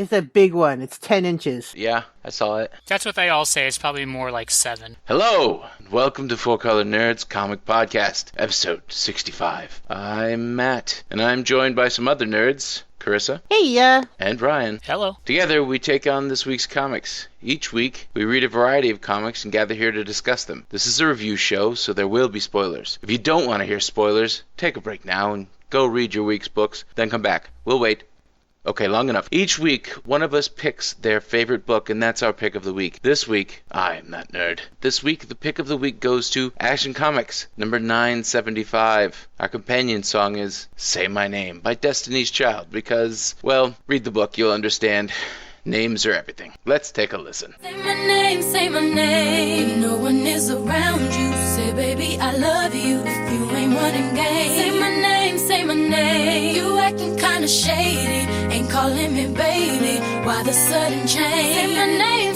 It's a big one. It's 10 inches. Yeah, I saw it. That's what they all say. It's probably more like 7. Hello, and welcome to Four Color Nerds Comic Podcast, episode 65. I'm Matt, and I'm joined by some other nerds, Carissa. Hey, and Ryan. Hello. Together, we take on this week's comics. Each week, we read a variety of comics and gather here to discuss them. This is a review show, so there will be spoilers. If you don't want to hear spoilers, take a break now and go read your week's books, then come back. We'll wait. Okay, long enough. Each week, one of us picks their favorite book, and that's our pick of the week. This week, I'm that nerd. This week, the pick of the week goes to Action Comics, number 975. Our companion song is Say My Name by Destiny's Child, because, well, read the book, you'll understand. Names are everything. Let's take a listen. Say my name, no one is around you. Say, baby, I love you if you ain't running game. Say my name, you acting kinda shady. Ain't calling me baby, why the sudden change?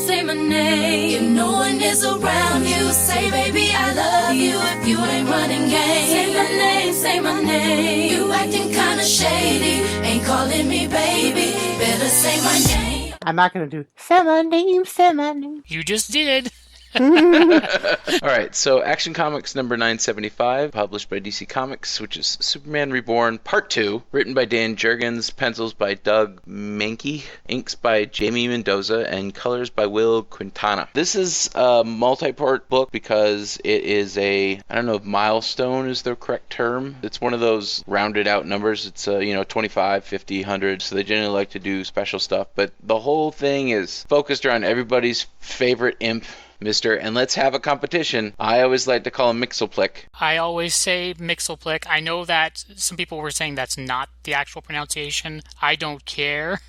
Say my name, if no one is around you. Say, baby, I love you if you ain't running game. Say my name, you acting kinda shady. Ain't calling me baby, better say my name. I'm not going to do, say my name. You just did. Alright, so Action Comics number 975, published by DC Comics, which is Superman Reborn Part 2, written by Dan Jurgens, pencils by Doug Mahnke, inks by Jamie Mendoza, and colors by Will Quintana. This is a multi-part book because it is I don't know if milestone is the correct term. It's one of those rounded out numbers. It's 25, 50, 100, so they generally like to do special stuff, but the whole thing is focused around everybody's favorite imp, and let's have a competition. I always like to call him Mixelplick. I always say Mixelplick. I know that some people were saying that's not the actual pronunciation. I don't care.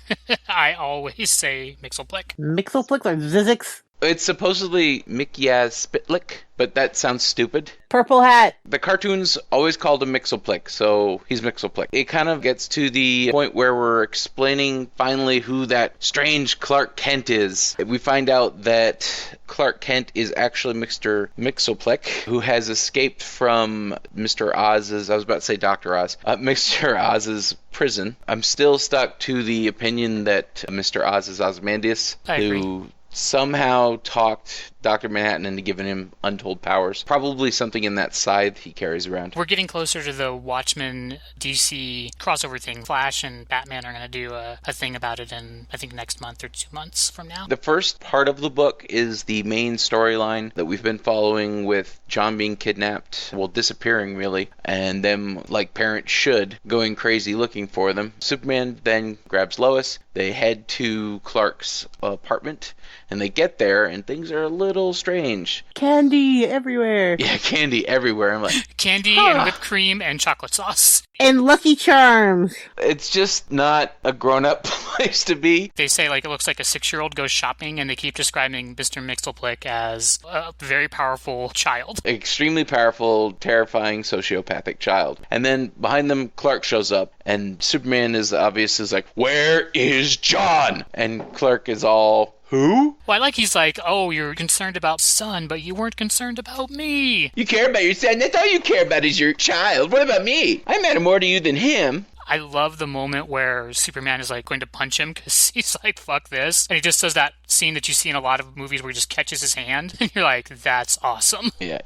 I always say Mixelplick. Mixelplick or Zizix? It's supposedly Mikyaz Spitlick, but that sounds stupid. Purple hat. The cartoons always called him Mixelplick, so he's Mixelplick. It kind of gets to the point where we're explaining finally who that strange Clark Kent is. We find out that Clark Kent is actually Mr. Mixelplick, who has escaped from Mr. Oz's, I was about to say Dr. Oz, Mr. Oz's prison. I'm still stuck to the opinion that Mr. Oz is Ozymandias, who somehow talked Dr. Manhattan into giving him untold powers. Probably something in that scythe he carries around. We're getting closer to the Watchmen DC crossover thing. Flash and Batman are going to do a thing about it in, I think, next month or 2 months from now. The first part of the book is the main storyline that we've been following with John being kidnapped, well, disappearing really, and them, like parents should, going crazy looking for them. Superman then grabs Lois. They head to Clark's apartment, and they get there, and things are a little strange. Candy everywhere. Yeah, candy everywhere. I'm like, candy and whipped cream and chocolate sauce. And Lucky Charms. It's just not a grown-up place to be. They say it looks like a 6-year-old goes shopping, and they keep describing Mr. Mixelplick as a very powerful child. Extremely powerful, terrifying, sociopathic child. And then behind them, Clark shows up, and Superman is like, where is John? And Clark is all, who? Well, I like he's like, oh, you're concerned about son, but you weren't concerned about me. You care about your son? That's all you care about is your child. What about me? I matter more to you than him. I love the moment where Superman is going to punch him because he's like, fuck this. And he just does that scene that you see in a lot of movies where he just catches his hand. And you're like, that's awesome. Yeah,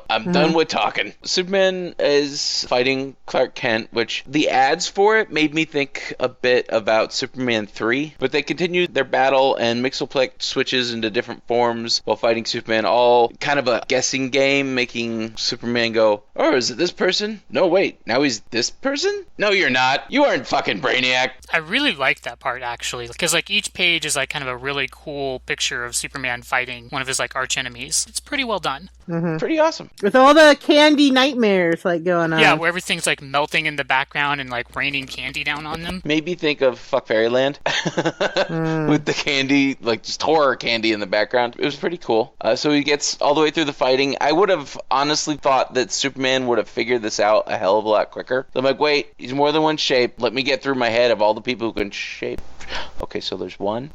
I'm done with talking. Superman is fighting Clark Kent, which the ads for it made me think a bit about Superman 3. But they continue their battle, and Mixelplick switches into different forms while fighting Superman, all kind of a guessing game, making Superman go, oh, is it this person? No, wait, now he's this person? No, you're not. You aren't fucking Brainiac. I really like that part, actually, because each page is kind of a really cool picture of Superman fighting one of his arch enemies. It's pretty well done. Mm-hmm. Pretty awesome. With all the candy nightmares going on. Yeah, where everything's melting in the background and raining candy down on them. Made me think of Fuck Fairyland with the candy, just horror candy in the background. It was pretty cool. So he gets all the way through the fighting. I would have honestly thought that Superman would have figured this out a hell of a lot quicker. So I'm like, wait, he's more than one shape. Let me get through my head of all the people who can shape Okay, so there's one.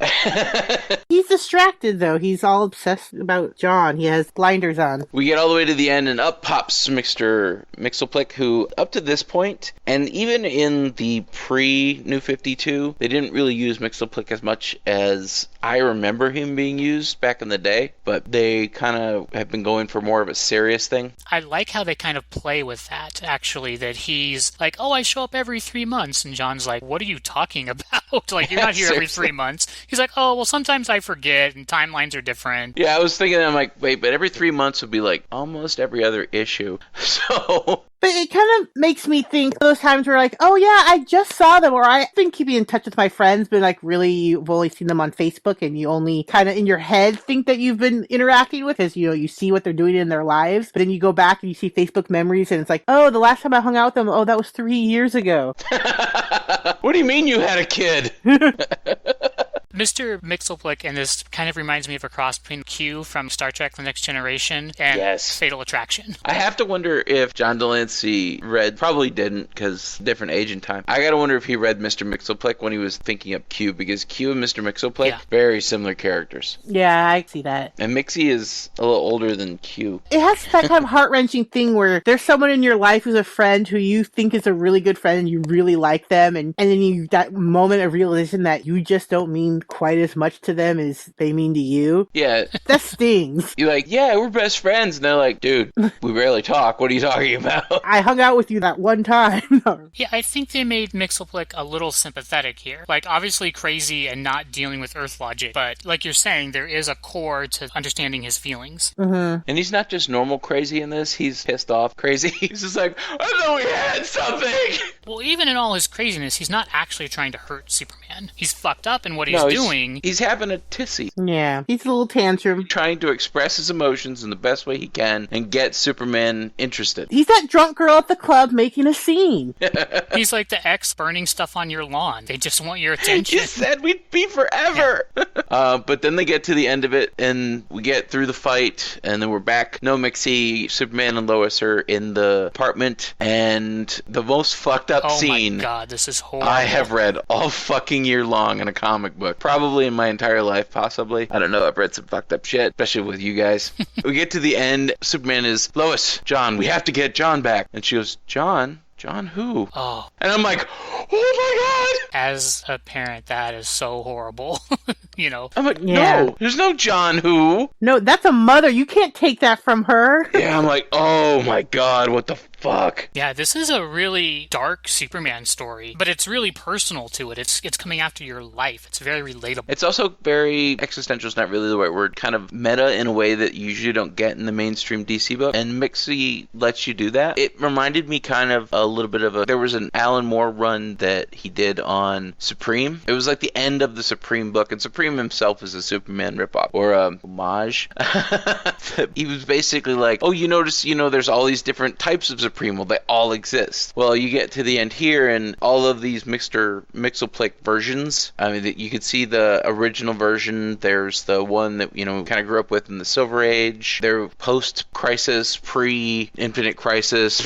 He's distracted, though. He's all obsessed about John. He has blinders on. We get all the way to the end, and up pops Mr. Mixelplick, who, up to this point, and even in the pre-New 52, they didn't really use Mixelplick as much as I remember him being used back in the day, but they kind of have been going for more of a serious thing. I like how they kind of play with that, actually, that he's like, oh, I show up every 3 months, and John's like, what are you talking about? Like, you're not here every 3 months. He's like, oh, well, sometimes I forget, and timelines are different. Yeah, I was thinking, I'm like, wait, but every 3 months would be like almost every other issue. So... But it kind of makes me think those times where like, oh yeah, I just saw them, or I've been keeping in touch with my friends, but like really you've only seen them on Facebook and you only kind of in your head think that you've been interacting with because, you know, you see what they're doing in their lives, but then you go back and you see Facebook memories and it's like, oh, the last time I hung out with them, oh, that was 3 years ago. What do you mean you had a kid? Mr. Mixelplick, and this kind of reminds me of a cross between Q from Star Trek The Next Generation and Fatal Attraction. I have to wonder if John Delancey probably didn't, because different age and time. I gotta wonder if he read Mr. Mixelplick when he was thinking up Q, because Q and Mr. Mixelplick, very similar characters. Yeah, I see that. And Mixie is a little older than Q. It has that kind of heart-wrenching thing where there's someone in your life who's a friend who you think is a really good friend and you really like them, and then you that moment of realization that you just don't mean quite as much to them as they mean to you. Yeah. That stings. You're like, yeah, we're best friends. And they're like, dude, we barely talk. What are you talking about? I hung out with you that one time. Yeah, I think they made Mixelplick a little sympathetic here. Like, obviously crazy and not dealing with Earth logic, but like you're saying, there is a core to understanding his feelings. Mm-hmm. And he's not just normal crazy in this. He's pissed off crazy. He's just like, I thought we had something. Well, even in all his craziness, he's not actually trying to hurt Superman. He's fucked up in what he's doing. He's having a tissy. Yeah, he's a little tantrum. Trying to express his emotions in the best way he can and get Superman interested. He's that drunk girl at the club making a scene. He's like the ex burning stuff on your lawn. They just want your attention. You said we'd be forever. Yeah. But then they get to the end of it, and we get through the fight, and then we're back. No Mixie, Superman and Lois are in the apartment, and the most fucked up scene. Oh my god, this is horrible. I have read all fucking year long in a comic book. Probably in my entire life, possibly. I don't know, I've read some fucked up shit, especially with you guys. We get to the end, Superman is, Lois, John, we have to get John back. And she goes, John? John who? Oh. And I'm like, oh my god! As a parent, that is so horrible. You know? I'm like, no, there's no John who. No, that's a mother. You can't take that from her. Yeah, I'm like, oh my god, what the fuck? Yeah, this is a really dark Superman story, but it's really personal to it. It's coming after your life. It's very relatable. It's also very existential, is not really the right word, kind of meta in a way that you usually don't get in the mainstream DC book, and Mixie lets you do that. It reminded me kind of a little bit of there was an Alan Moore run that he did on Supreme. It was like the end of the Supreme book, and Supreme himself is a Superman ripoff, or homage. He was basically like, oh, you notice, there's all these different types of Supreme. Well, they all exist. Well, you get to the end here, and all of these Mixelplick versions. I mean, you could see the original version. There's the one that, kind of grew up with in the Silver Age. They're post-Crisis, pre-Infinite Crisis,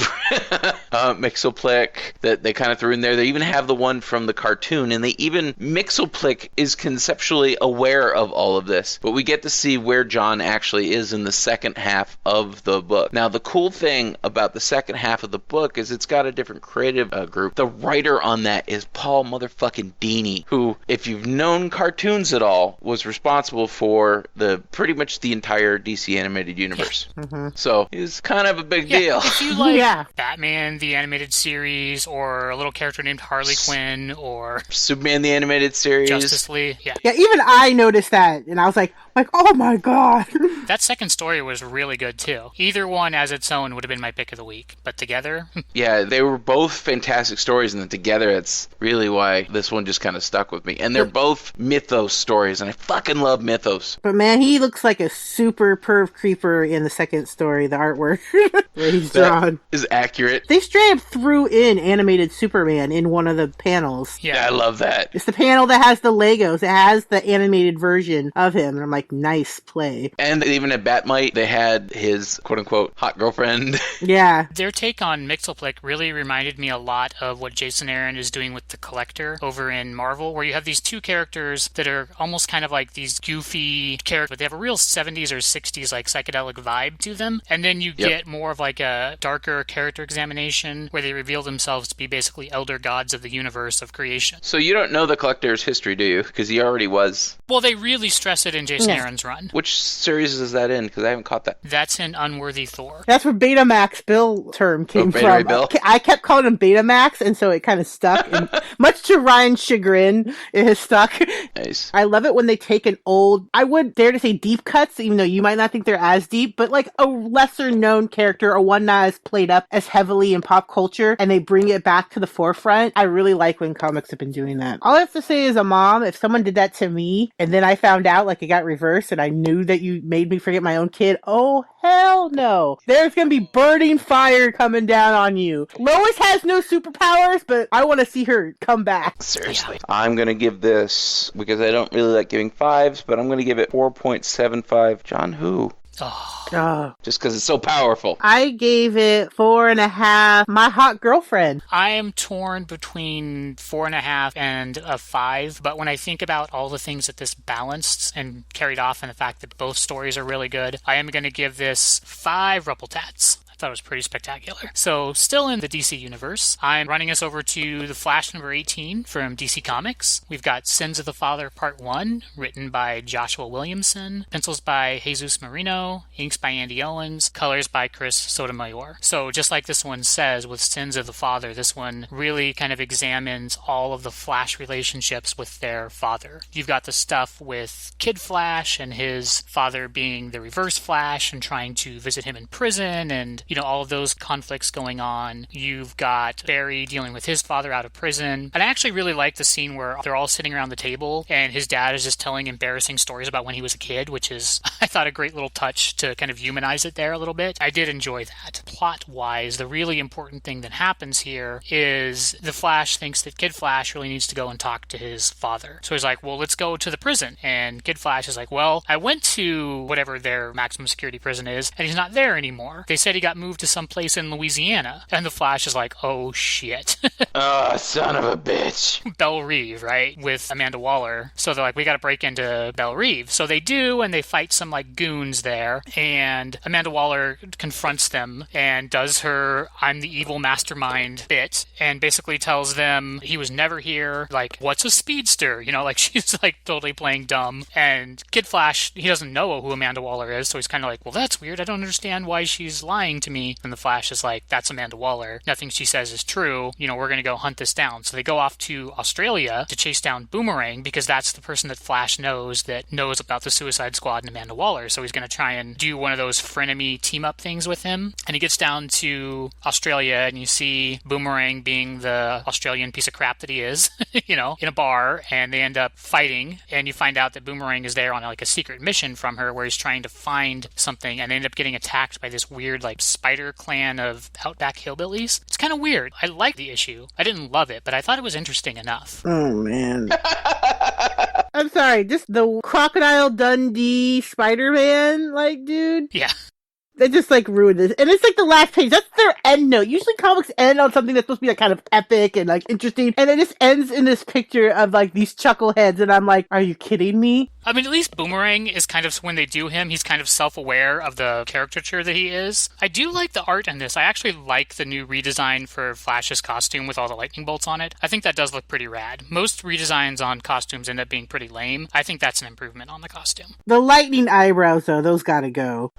Mixelplick that they kind of threw in there. They even have the one from the cartoon, and Mixelplick is conceptually aware of all of this. But we get to see where John actually is in the second half of the book. Now, the cool thing about the second half of the book is it's got a different creative group. The writer on that is Paul motherfucking Dini, who, if you've known cartoons at all, was responsible for pretty much the entire DC animated universe. Mm-hmm. So it's kind of a big deal. If you like Batman the animated series, or a little character named Harley Quinn, or Superman the animated series, Justice League, yeah, even I noticed that, and I was like, oh my god. That second story was really good too. Either one as its own would have been my pick of the week, but together? Yeah, they were both fantastic stories, and then together it's really why this one just kind of stuck with me. And they're both mythos stories, and I fucking love mythos. But man, he looks like a super perv creeper in the second story, the artwork. Where he's drawn. Is accurate. They straight up threw in animated Superman in one of the panels. Yeah, I love that. It's the panel that has the Legos. It has the animated version of him, and I'm like, nice play. And even at Batmite, they had his quote-unquote hot girlfriend. Yeah. They're Their take on Mxyzptlk really reminded me a lot of what Jason Aaron is doing with the Collector over in Marvel, where you have these two characters that are almost kind of like these goofy characters, but they have a real 70s or 60s like psychedelic vibe to them. And then you get more of like a darker character examination where they reveal themselves to be basically elder gods of the universe of creation. So you don't know the Collector's history, do you? Because he already was. Well, they really stress it in Jason Aaron's run. Which series is that in? Because I haven't caught that. That's in Unworthy Thor. That's where Betamax Bill term came Beta Ray from. Bill? I kept calling him Betamax, and so it kind of stuck. And much to Ryan's chagrin, it has stuck. Nice. I love it when they take an old, I would dare to say deep cuts, even though you might not think they're as deep, but like a lesser known character or one not as played up as heavily in pop culture, and they bring it back to the forefront. I really like when comics have been doing that. All I have to say as a mom, if someone did that to me, and then I found out like it got reversed, and I knew that you made me forget my own kid, oh hell no. There's gonna be burning fire coming down on you. Lois has no superpowers, but I want to see her come back. Seriously. I'm going to give this, because I don't really like giving 5s, but I'm going to give it 4.75. John who? Just because it's so powerful. I gave it 4.5. My hot girlfriend. I am torn between 4.5 and a 5, but when I think about all the things that this balanced and carried off and the fact that both stories are really good, I am going to give this 5 Ruppeltats. Thought it was pretty spectacular. So still in the DC universe, I'm running us over to the Flash number 18 from DC Comics. We've got Sins of the Father Part 1, written by Joshua Williamson, pencils by Jesus Marino, inks by Andy Owens, colors by Chris Sotomayor. So just like this one says with Sins of the Father, this one really kind of examines all of the Flash relationships with their father. You've got the stuff with Kid Flash and his father being the Reverse Flash and trying to visit him in prison, and all of those conflicts going on. You've got Barry dealing with his father out of prison. And I actually really like the scene where they're all sitting around the table and his dad is just telling embarrassing stories about when he was a kid, which is, I thought, a great little touch to kind of humanize it there a little bit. I did enjoy that. Plot-wise, the really important thing that happens here is the Flash thinks that Kid Flash really needs to go and talk to his father. So he's like, well, let's go to the prison. And Kid Flash is like, well, I went to whatever their maximum security prison is, and he's not there anymore. They said he got moved to some place in Louisiana. And the Flash is like, oh shit. Oh, son of a bitch. Belle Reve, right? With Amanda Waller. So they're like, we gotta break into Belle Reve. So they do, and they fight some like goons there. And Amanda Waller confronts them and does her I'm the evil mastermind bit and basically tells them he was never here. Like, what's a speedster? Like she's like totally playing dumb. And Kid Flash, he doesn't know who Amanda Waller is. So he's kind of like, well, that's weird. I don't understand why she's lying to me. And the Flash is like, that's Amanda Waller. Nothing she says is true. We're going to go hunt this down. So they go off to Australia to chase down Boomerang because that's the person that Flash knows that knows about the Suicide Squad and Amanda Waller. So he's going to try and do one of those frenemy team-up things with him. And he gets down to Australia and you see Boomerang being the Australian piece of crap that he is, in a bar, and they end up fighting. And you find out that Boomerang is there on like a secret mission from her where he's trying to find something, and they end up getting attacked by this weird like spider clan of outback hillbillies. It's kind of weird. I like the issue. I didn't love it, but I thought it was interesting enough. Oh, man. I'm sorry, just the Crocodile Dundee Spider-Man, like, dude? Yeah. They just, like, ruined this. And it's, like, the last page. That's their end note. Usually comics end on something that's supposed to be, like, kind of epic and, like, interesting. And it just ends in this picture of, like, these chuckleheads. And I'm like, are you kidding me? I mean, at least Boomerang is kind of, when they do him, he's kind of self-aware of the caricature that he is. I do like the art in this. I actually like the new redesign for Flash's costume with all the lightning bolts on it. I think that does look pretty rad. Most redesigns on costumes end up being pretty lame. I think that's an improvement on the costume. The lightning eyebrows, though, those gotta go.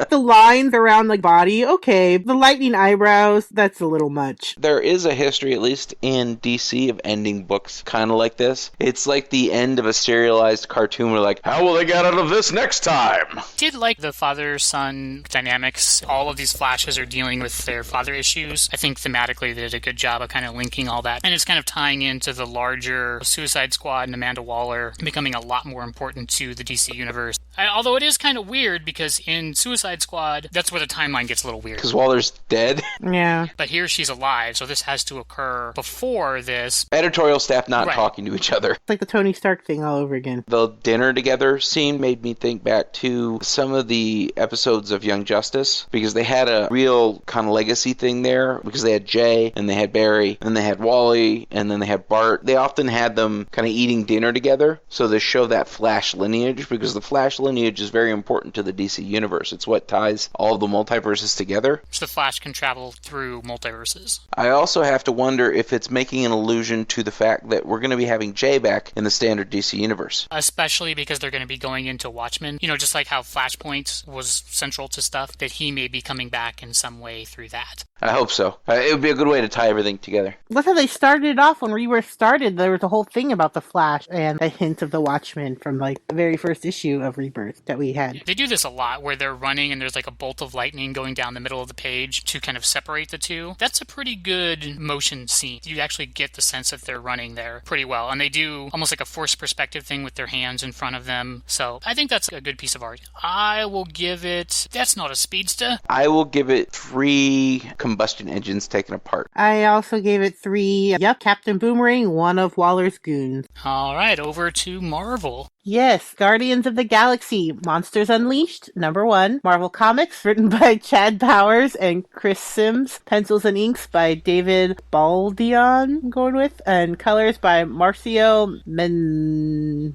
The lines around the body, okay. The lightning eyebrows, that's a little much. There is a history, at least in DC, of ending books kind of like this. It's like the end of a serialized cartoon. We're like, how will they get out of this next time? Did like the father-son dynamics. All of these Flashes are dealing with their father issues. I think thematically they did a good job of kind of linking all that. And it's kind of tying into the larger Suicide Squad and Amanda Waller becoming a lot more important to the DC universe. Although it is kind of weird because in Suicide Squad, that's where the timeline gets a little weird. Because Waller's dead. Yeah. But here she's alive, so this has to occur before this. Editorial staff not Right. talking to each other. It's like the Tony Stark thing all over again. The dinner together scene made me think back to some of the episodes of Young Justice, because they had a real kind of legacy thing there, because they had Jay, and they had Barry, and they had Wally, and then they had Bart. They often had them kind of eating dinner together, so they show that Flash lineage, because the Flash lineage is very important to the DC universe. It's what ties all of the multiverses together. So the Flash can travel through multiverses. I also have to wonder if it's making an allusion to the fact that we're going to be having Jay back in the standard DC universe. Especially because they're going to be going into Watchmen. You know, just like how Flashpoint was central to stuff, that he may be coming back in some way through that. I hope so. It would be a good way to tie everything together. That's how they started it off when Rebirth started. There was a whole thing about the Flash and a hint of the Watchmen from like the very first issue of Rebirth that we had. They do this a lot where they're running and there's like a bolt of lightning going down the middle of the page to kind of separate the two. That's a pretty good motion scene. You actually get the sense that they're running there pretty well. And they do almost like a forced perspective thing with their hands in front of them. So I think that's a good piece of art. I will give it... That's not a speedster. I will give it 3 combustion engines taken apart. I also gave it 3, Captain Boomerang, one of Waller's goons. All right, over to Marvel. Yes, Guardians of the Galaxy, Monsters Unleashed, #1. Marvel Comics, written by Chad Powers and Chris Sims. Pencils and inks by David Baldion, I'm going with. And colors by Marcio Menines.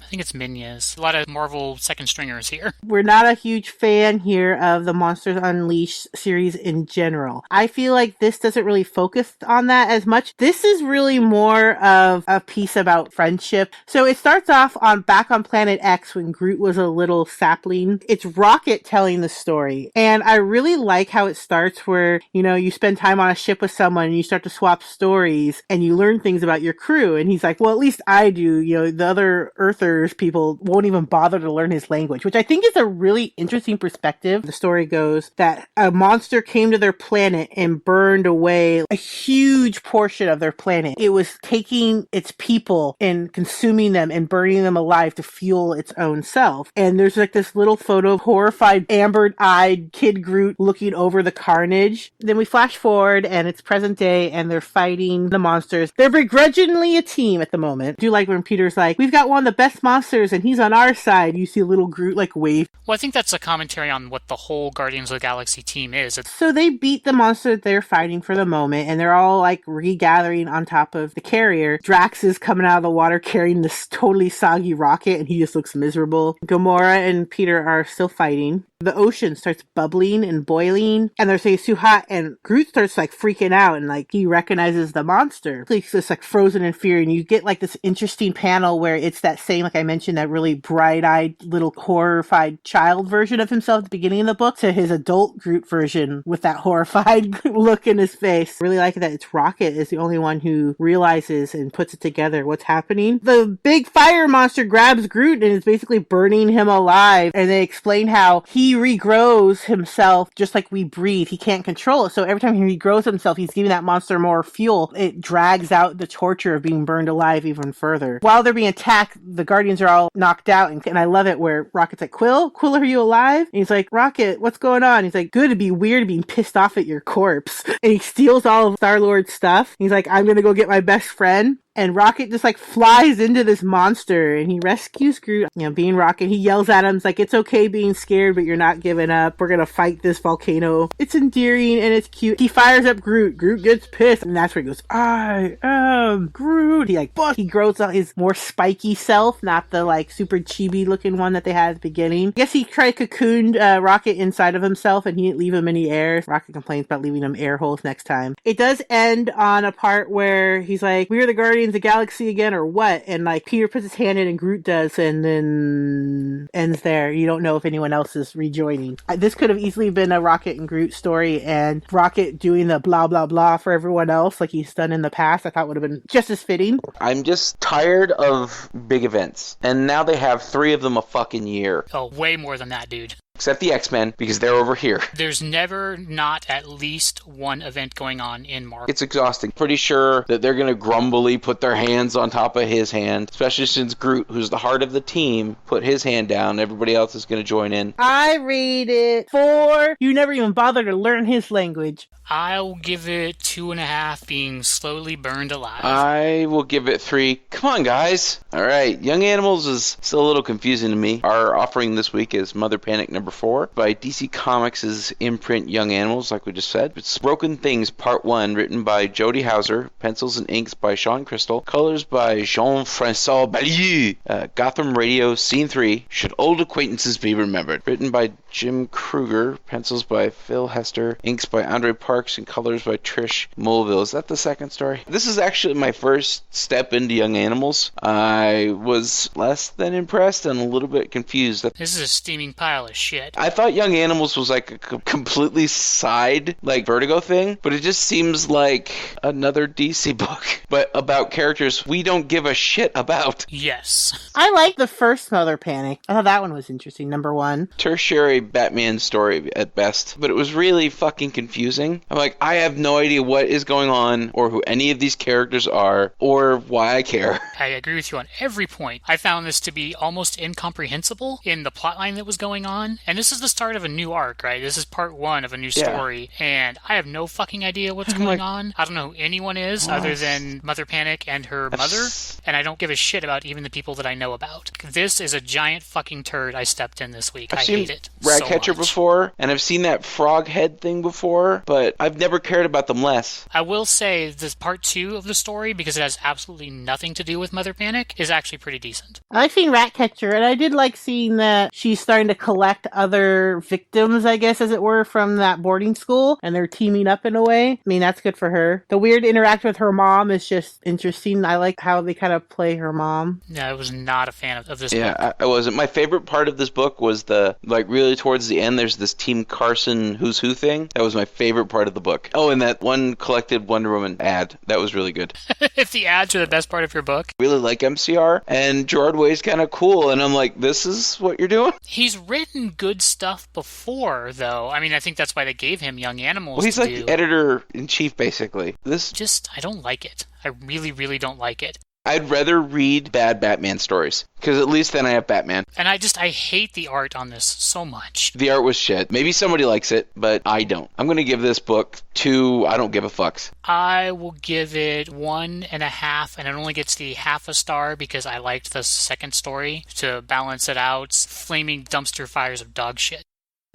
I think it's Minyas. A lot of Marvel second stringers here. We're not a huge fan here of the Monsters Unleashed series in general. I feel like this doesn't really focus on that as much. This is really more of a piece about friendship. So it starts off back on Planet X when Groot was a little sapling. It's Rocket telling the story. And I really like how it starts where, you spend time on a ship with someone and you start to swap stories and you learn things about your crew. And he's like, well, at least I do. The other Earthers people won't even bother to learn his language, which I think is a really interesting perspective. The story goes that a monster came to their planet and burned away a huge portion of their planet. It was taking its people and consuming them and burning them alive to fuel its own self. And there's like this little photo of horrified, amber-eyed kid Groot looking over the carnage. Then we flash forward and it's present day and they're fighting the monsters. They're begrudgingly a team at the moment. I do like when Peter's like, we've got one of the best monsters and he's on our side. You see little Groot like wave. Well, I think that's a commentary on what the whole Guardians of the Galaxy team is. So they beat the monster they're fighting for the moment and they're all like regathering on top of the carrier. Drax is coming out of the water carrying this totally soggy rocket and he just looks miserable. Gamora and Peter are still fighting. The ocean starts bubbling and boiling and they're saying it's too hot and Groot starts like freaking out and like he recognizes the monster. He's just like frozen in fear and you get like this interesting panel where it's that same, like I mentioned, that really bright-eyed little horrified child version of himself at the beginning of the book to his adult Groot version with that horrified look in his face. Really like that it's Rocket is the only one who realizes and puts it together what's happening. The big fire monster grabs Groot and is basically burning him alive and they explain how he regrows himself just like we breathe. He can't control it. So every time he regrows himself, he's giving that monster more fuel. It drags out the torture of being burned alive even further. While they're being attacked, the Guardians are all knocked out. And I love it where Rocket's like, Quill, are you alive? And he's like, Rocket, what's going on? He's like, good, it'd be weird being pissed off at your corpse. And he steals all of Star-Lord's stuff. He's like, I'm gonna go get my best friend. And Rocket just like flies into this monster and he rescues Groot. Being Rocket, he yells at him, it's like, it's okay being scared, but you're not giving up. We're gonna fight this volcano. It's endearing and it's cute. He fires up Groot. Groot gets pissed. And that's where he goes, I am Groot. He grows out his more spiky self, not the like super chibi looking one that they had at the beginning. I guess he tried cocooned Rocket inside of himself and he didn't leave him any air. Rocket complains about leaving him air holes next time. It does end on a part where he's like, we are the Guardians of the Galaxy again or what? And like Peter puts his hand in and Groot does and then ends there. You don't know if anyone else is rejoining. This could have easily been a Rocket and Groot story and Rocket doing the blah blah blah for everyone else like he's done in the past. I thought would have been just as fitting. I'm just tired of big events and now they have 3 of them a fucking year. Oh, way more than that, dude. except the X-Men, because they're over here. There's never not at least one event going on in Marvel. It's exhausting. Pretty sure that they're going to grumbly put their hands on top of his hand, especially since Groot, who's the heart of the team, put his hand down. Everybody else is going to join in. I rate it 4. You never even bother to learn his language. I'll give it 2.5, being slowly burned alive. I will give it 3. Come on, guys. All right. Young Animals is still a little confusing to me. Our offering this week is Mother Panic number 4 by DC Comics' imprint Young Animals, like we just said. It's Broken Things Part 1, written by Jody Houser, pencils and inks by Sean Crystal, colors by Jean-François Bellier. Gotham Radio Scene 3, Should Old Acquaintances Be Remembered, written by Jim Kruger, pencils by Phil Hester, inks by Andre Parks, and colors by Trish Mulville. Is that the second story? This is actually my first step into Young Animals. I was less than impressed and a little bit confused. This is a steaming pile of shit. I thought Young Animals was like a completely side, like Vertigo thing, but it just seems like another DC book, but about characters we don't give a shit about. Yes. I like the first Mother Panic. I thought that one was interesting, number 1. Tertiary Batman story at best, but it was really fucking confusing. I'm like, I have no idea what is going on or who any of these characters are or why I care. I agree with you on every point. I found this to be almost incomprehensible in the plotline that was going on, and this is the start of a new arc, right? This is part 1 of a new story, and I have no fucking idea what's going on. I don't know who anyone is other than Mother Panic and her mother, and I don't give a shit about even the people that I know about. This is a giant fucking turd I stepped in this week. I hate it Ratcatcher before, and I've seen that frog head thing before, but I've never cared about them less. I will say this part 2 of the story, because it has absolutely nothing to do with Mother Panic, is actually pretty decent. I like seeing Ratcatcher, and I did like seeing that she's starting to collect other victims, I guess, as it were, from that boarding school, and they're teaming up in a way. I mean, that's good for her. The weird interaction with her mom is just interesting. I like how they kind of play her mom. Yeah, I was not a fan of this book. Yeah, I wasn't. My favorite part of this book was really towards the end, there's this Team Carson Who's Who thing. That was my favorite part of the book. Oh, and that one collected Wonder Woman ad. That was really good. If the ads are the best part of your book. Really like MCR, and Gerard Way's kind of cool, and I'm like, this is what you're doing? He's written good stuff before, though. I mean, I think that's why they gave him Young Animals. Well, he's like editor-in-chief, basically. I don't like it. I really, really don't like it. I'd rather read bad Batman stories, because at least then I have Batman. And I hate the art on this so much. The art was shit. Maybe somebody likes it, but I don't. I'm going to give this book 2 I don't give a fucks. I will give it 1.5, and it only gets the half a star because I liked the second story to balance it out. Flaming dumpster fires of dog shit.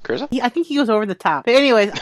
Carissa? I think he goes over the top. But anyways...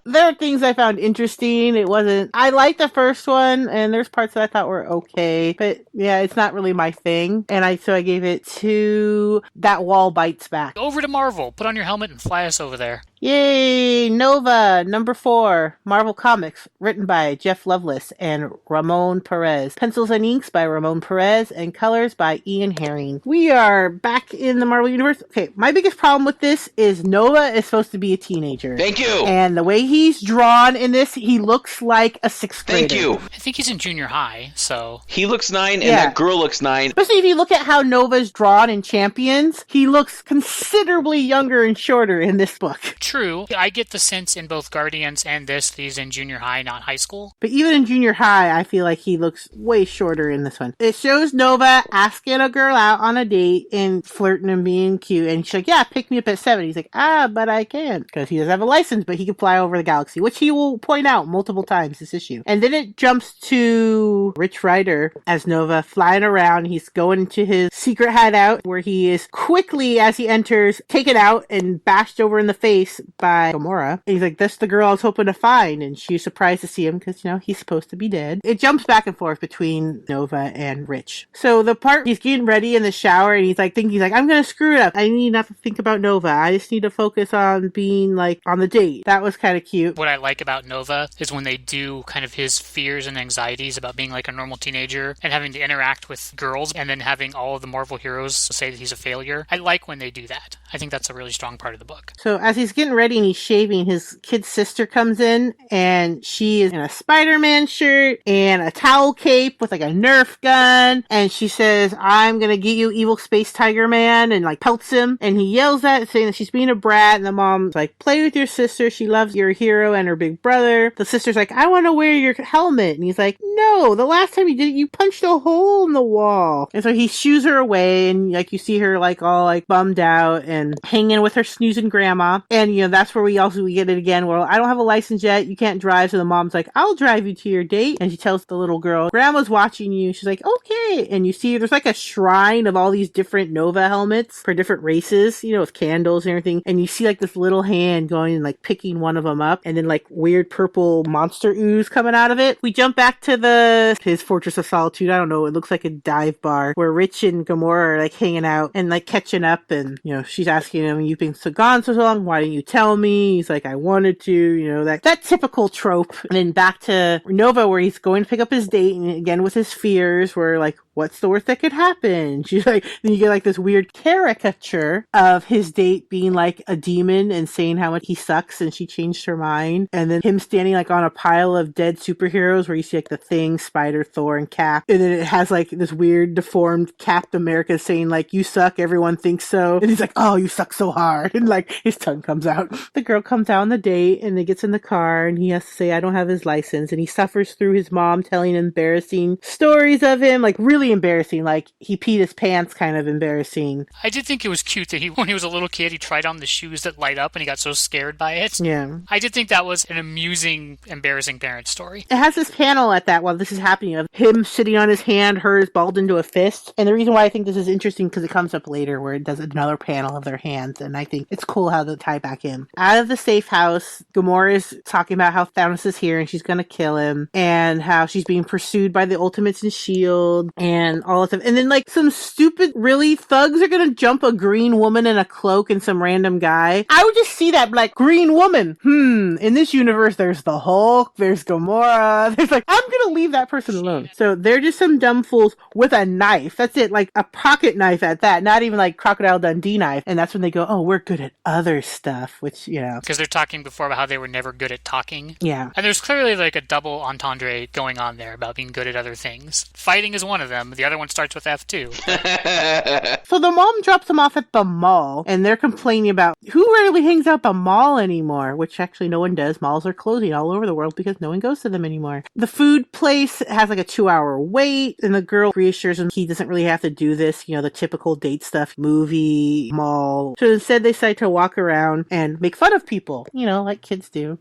There are things I found interesting. I liked the first one, and there's parts that I thought were okay, but yeah, it's not really my thing. And so I gave it 2 That Wall Bites Back. Over to Marvel. Put on your helmet and fly us over there. Yay! Nova, number 4, Marvel Comics, written by Jeff Loveless and Ramon Perez. Pencils and inks by Ramon Perez, and colors by Ian Herring. We are back in the Marvel Universe. Okay, my biggest problem with this is Nova is supposed to be a teenager. Thank you! And the way he's drawn in this, he looks like a 6th grader. Thank you! I think he's in junior high, so... He looks 9, and that girl looks 9. Especially if you look at how Nova's drawn in Champions, he looks considerably younger and shorter in this book. True. I get the sense in both Guardians and this that he's in junior high, not high school. But even in junior high, I feel like he looks way shorter in this one. It shows Nova asking a girl out on a date and flirting and being cute. And she's like, yeah, pick me up at 7. He's like, but I can't. Because he doesn't have a license, but he can fly over the galaxy, which he will point out multiple times this issue. And then it jumps to Rich Rider as Nova flying around. He's going to his secret hideout where he is quickly, as he enters, taken out and bashed over in the face by Gamora. And he's like, that's the girl I was hoping to find. And she's surprised to see him because, he's supposed to be dead. It jumps back and forth between Nova and Rich. So the part he's getting ready in the shower and he's like, I'm going to screw it up. I need not to think about Nova. I just need to focus on being on the date. That was kind of cute. What I like about Nova is when they do kind of his fears and anxieties about being like a normal teenager and having to interact with girls and then having all of the Marvel heroes say that he's a failure. I like when they do that. I think that's a really strong part of the book. So as he's getting getting ready and he's shaving, his kid's sister comes in and she is in a Spider-Man shirt and a towel cape with like a Nerf gun. And she says, I'm gonna get you, evil space tiger man, and like pelts him. And he yells at, saying that she's being a brat. And the mom's like, play with your sister. She loves your hero and her big brother. The sister's like, I want to wear your helmet. And he's like, no, the last time you did it, you punched a hole in the wall. And so he shoos her away, and like you see her like all like bummed out and hanging with her snoozing grandma. And you know, that's where we get it again. Well, I don't have a license yet. You can't drive. So the mom's like, I'll drive you to your date. And she tells the little girl, grandma's watching you. She's like, okay. And you see there's like a shrine of all these different Nova helmets for different races, you know, with candles and everything. And you see like this little hand going and like picking one of them up, and then like weird purple monster ooze coming out of it. We jump back to his Fortress of Solitude. I don't know. It looks like a dive bar where Rich and Gamora are like hanging out and like catching up. And, you know, she's asking him, you've been so gone so long. Why didn't you tell me? He's like, I wanted to, you know, that typical trope. And then back to Nova where he's going to pick up his date, and again with his fears where like, what's the worst that could happen? She's like, then you get like this weird caricature of his date being like a demon and saying how much he sucks, and she changed her mind. And then him standing like on a pile of dead superheroes where you see like the Thing, Spider, Thor, and Cap. And then it has like this weird deformed Captain America saying like, you suck, everyone thinks so. And he's like, oh, you suck so hard. And like his tongue comes out. The girl comes out on the date and they gets in the car and he has to say, I don't have his license. And he suffers through his mom telling embarrassing stories of him, like really embarrassing, like he peed his pants kind of embarrassing. I did think it was cute that when he was a little kid, he tried on the shoes that light up and he got so scared by it. Yeah. I did think that was an amusing, embarrassing parent story. It has this panel at that while this is happening of him sitting on his hand, hers balled into a fist. And the reason why I think this is interesting because it comes up later where it does another panel of their hands. And I think it's cool how they tie back in. Out of the safe house, Gamora is talking about how Thanos is here and she's going to kill him, and how she's being pursued by the Ultimates and S.H.I.E.L.D. and all of them. And then like some stupid, really, thugs are going to jump a green woman in a cloak and some random guy. I would just see that like, green woman. In this universe, there's the Hulk, there's Gamora, there's like, I'm going to leave that person alone. So they're just some dumb fools with a knife. That's it, like a pocket knife at that, not even like Crocodile Dundee knife. And that's when they go, oh, we're good at other stuff, which, you know. Because they're talking before about how they were never good at talking. Yeah. And there's clearly like a double entendre going on there about being good at other things. Fighting is one of them. The other one starts with F too. So the mom drops them off at the mall, and they're complaining about who rarely hangs out at the mall anymore, which actually no one does. Malls are closing all over the world because no one goes to them anymore. The food place has like a 2-hour wait, and the girl reassures him he doesn't really have to do this, you know, the typical date stuff, movie, mall. So instead they decide to walk around and make fun of people, you know, like kids do.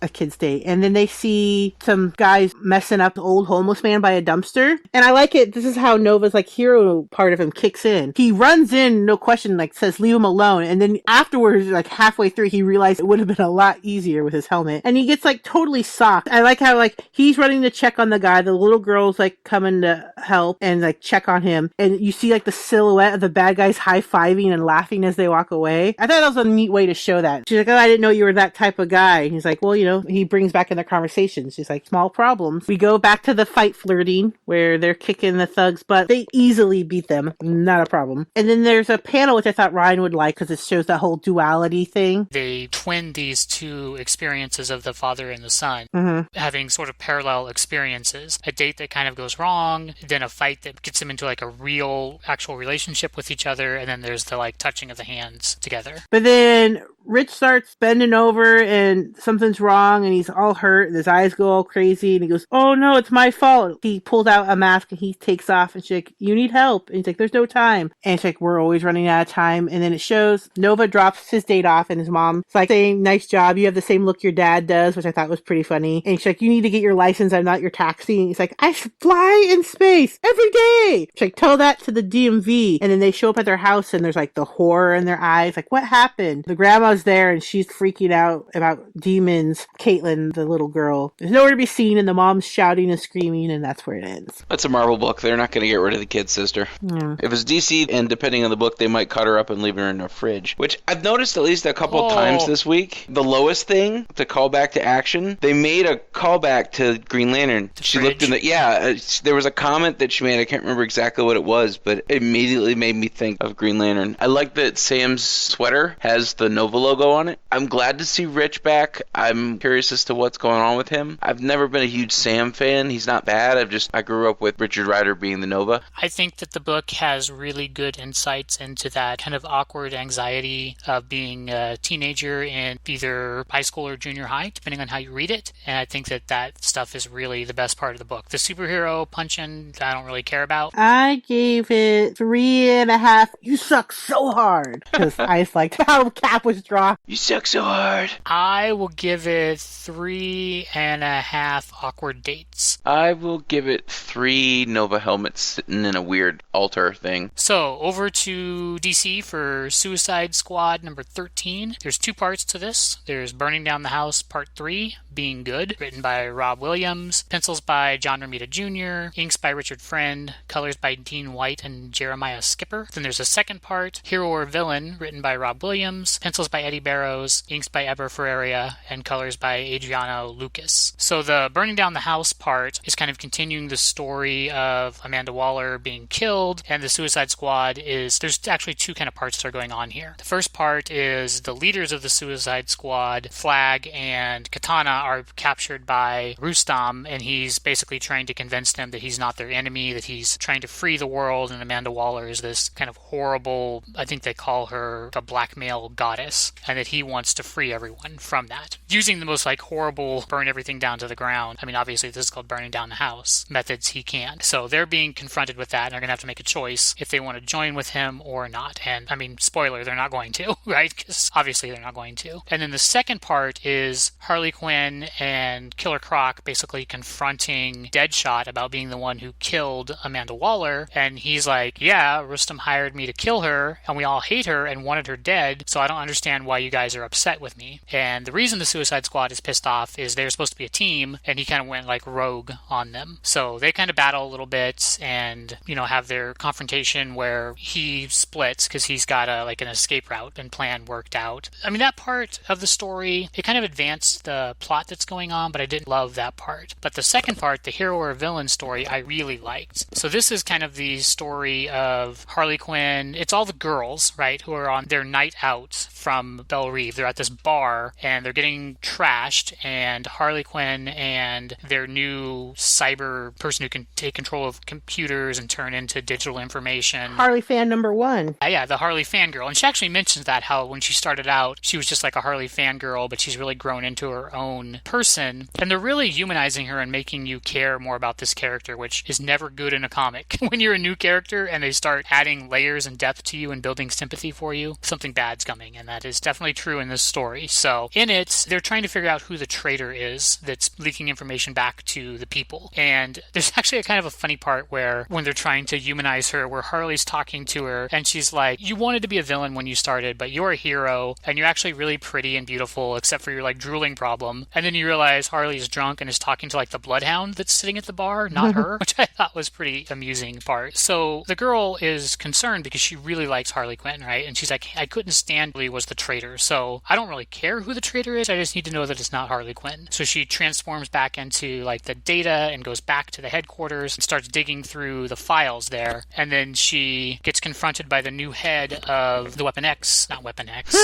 A kid's date. And then they see some guys messing up the old homeless man by a dumpster. And I like it. This is how Nova's like hero part of him kicks in. He runs in, no question, like says, leave him alone. And then afterwards, like halfway through, he realized it would have been a lot easier with his helmet. And he gets like totally socked. I like how like he's running to check on the guy. The little girl's like coming to help and like check on him. And you see like the silhouette of the bad guys high-fiving and laughing as they walk away. I thought that was a neat way to show that. She's like, oh, I didn't know you were that type of guy. And he's like, well, you know, he brings back in their conversations. She's like, small problems. We go back to the fight flirting where they're kicking the thugs, but they easily beat them. Not a problem. And then there's a panel which I thought Ryan would like because it shows that whole duality thing. They twin these two experiences of the father and the son, having sort of parallel experiences. A date that kind of goes wrong, then a fight that gets them into like a real, actual relationship with each other, and then there's the like touching of the hands together. But then Rich starts bending over and something's wrong and he's all hurt and his eyes go all crazy and he goes, oh no, it's my fault. He pulls out a mask and he takes off and she's like, you need help. And he's like, there's no time. And she's like, we're always running out of time. And then it shows Nova drops his date off and his mom's like saying, nice job. You have the same look your dad does, which I thought was pretty funny. And she's like, you need to get your license. I'm not your taxi. And he's like, I fly in space every day. She's like, tell that to the DMV. And then they show up at their house and there's like the horror in their eyes. Like, what happened? The grandma's there and she's freaking out about demons. Caitlin, the little girl, is nowhere to be seen and the mom's shouting and screaming and that's where it ends. That's a Marvel book. They're not going to get rid of the kid sister. Yeah. If it's DC, and depending on the book, they might cut her up and leave her in a fridge. Which I've noticed at least a couple times this week. The lowest thing to call back to action, they made a callback to Green Lantern. She looked in the, there was a comment that she made. I can't remember exactly what it was, but it immediately made me think of Green Lantern. I like that Sam's sweater has the Nova logo on it. I'm glad to see Rich back. I'm curious as to what's going on with him. I've never been a huge Sam fan. He's not bad. I grew up with Richard Rider being the Nova. I think that the book has really good insights into that kind of awkward anxiety of being a teenager in either high school or junior high, depending on how you read it. And I think that stuff is really the best part of the book. The superhero punch-in, I don't really care about. I gave it 3.5. You suck so hard. Because I just liked how Cap was drawn. You suck so hard. I will give it 3.5 awkward dates. I will give it 3 Nova helmets sitting in a weird altar thing. So, over to DC for Suicide Squad number 13. There's 2 parts to this. There's Burning Down the House Part 3, Being Good, written by Rob Williams, pencils by John Romita Jr., inks by Richard Friend, colors by Dean White and Jeremiah Skipper. Then there's a second part, Hero or Villain, written by Rob Williams, pencils by Eddie Barrows, inks by Eber Ferreira, and colors by Adriano Lucas. So the Burning Down the House part is kind of continuing the story of Amanda Waller being killed, and the Suicide Squad there's actually 2 kind of parts that are going on here. The first part is the leaders of the Suicide Squad, Flag and Katana, are captured by Rustam, and he's basically trying to convince them that he's not their enemy, that he's trying to free the world, and Amanda Waller is this kind of horrible, I think they call her a blackmail goddess, and that he wants to free everyone from that. Using the most horrible burn everything down to the ground, I mean obviously this is called burning down the house, methods he can. So they're being confronted with that, and they're going to have to make a choice if they want to join with him or not. And I mean, spoiler, they're not going to, right? Because obviously they're not going to. And then the second part is Harley Quinn and Killer Croc basically confronting Deadshot about being the one who killed Amanda Waller. And he's like, yeah, Rustam hired me to kill her, and we all hate her and wanted her dead, so I don't understand why you guys are upset with me. And the reason the Suicide Squad is pissed off is they're supposed to be a team, and he kind of went rogue on them. So they kind of battle a little bit and, have their confrontation where he splits because he's got an escape route and plan worked out. I mean, that part of the story, it kind of advanced the plot that's going on, but I didn't love that part. But the second part, the hero or villain story, I really liked. So this is kind of the story of Harley Quinn. It's all the girls, right, who are on their night out from Belle Reve. They're at this bar and they're getting trashed, and Harley Quinn and their new cyber person who can take control of computers and turn into digital information. Harley fan number 1. Yeah, the Harley fangirl. And she actually mentions that, how when she started out, she was just like a Harley fangirl, but she's really grown into her own person. And they're really humanizing her and making you care more about this character, which is never good in a comic. When you're a new character and they start adding layers and depth to you and building sympathy for you, something bad's coming. And that is definitely true in this story. So in it, they're trying to figure out who the traitor is that's leaking information back to the people. And there's actually a kind of a funny part where when they're trying to humanize her, where Harley's talking to her and she's like, you wanted to be a villain when you started, but you're a hero and you're actually really pretty and beautiful except for your drooling problem. And then you realize Harley's drunk and is talking to the bloodhound that's sitting at the bar, not her, which I thought was pretty amusing part. So the girl is concerned because she really likes Harley Quinn, right? And she's like, I couldn't stand who was the traitor, so I don't really care who the traitor is, I just need to know that it's not Harley Quinn. So she transforms back into the data and goes back to the headquarters and starts digging through the files there, and then she gets confronted by the new head of the Weapon X, not Weapon X,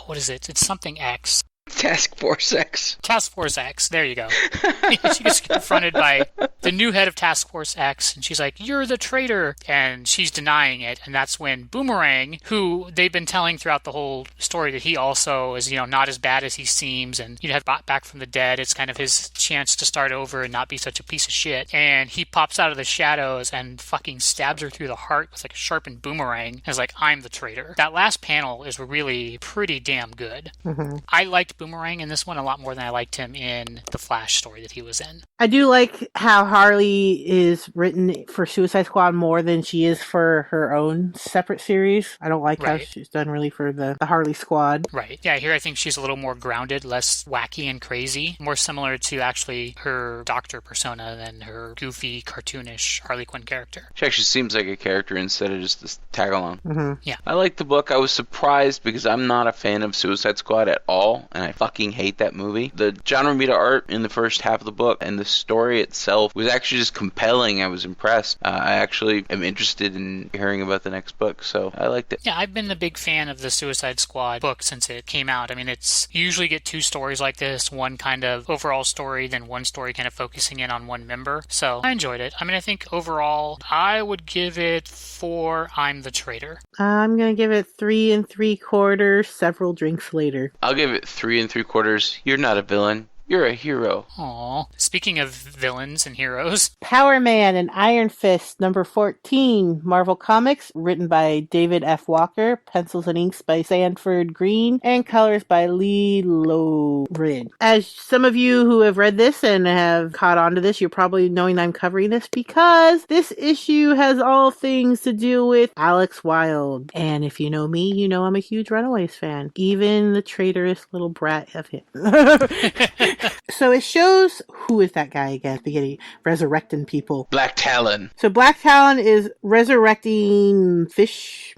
what is it? It's something X. Task Force X. Task Force X, there you go. She gets confronted by the new head of Task Force X, and she's like, you're the traitor, and she's denying it. And that's when Boomerang, who they've been telling throughout the whole story that he also is, not as bad as he seems, and he'd have brought back from the dead, it's kind of his chance to start over and not be such a piece of shit. And he pops out of the shadows and fucking stabs her through the heart with a sharpened boomerang, and is like, I'm the traitor. That last panel is really pretty damn good. Mm-hmm. I liked Boomerang in this one a lot more than I liked him in the Flash story that he was in. I do like how Harley is written for Suicide Squad more than she is for her own separate series. I don't like how she's done really for the Harley Squad. Right. Yeah, here I think she's a little more grounded, less wacky and crazy, more similar to actually her doctor persona than her goofy, cartoonish Harley Quinn character. She actually seems like a character instead of just this tag-along. Mm-hmm. Yeah. I liked the book. I was surprised because I'm not a fan of Suicide Squad at all, and I fucking hate that movie. The John Romita art in the first half of the book and the story itself was actually just compelling. I was impressed. I actually am interested in hearing about the next book, so I liked it. Yeah, I've been a big fan of the Suicide Squad book since it came out. I mean, you usually get 2 stories like this, one kind of overall story, then one story kind of focusing in on one member. So I enjoyed it. I mean, I think overall, I would give it 4 I'm the Traitor. I'm going to give it 3 3/4, several drinks later. I'll give it 3 3/4. You're not a villain. You're a hero. Aw. Speaking of villains and heroes. Power Man and Iron Fist, number 14, Marvel Comics, written by David F. Walker, pencils and inks by Sanford Green, and colors by Lee Lorid. As some of you who have read this and have caught on to this, you're probably knowing I'm covering this because this issue has all things to do with Alex Wilde. And if you know me, you know I'm a huge Runaways fan. Even the traitorous little brat of him. So it shows, who is that guy again? Beginning resurrecting people. Black Talon. So Black Talon is resurrecting Fish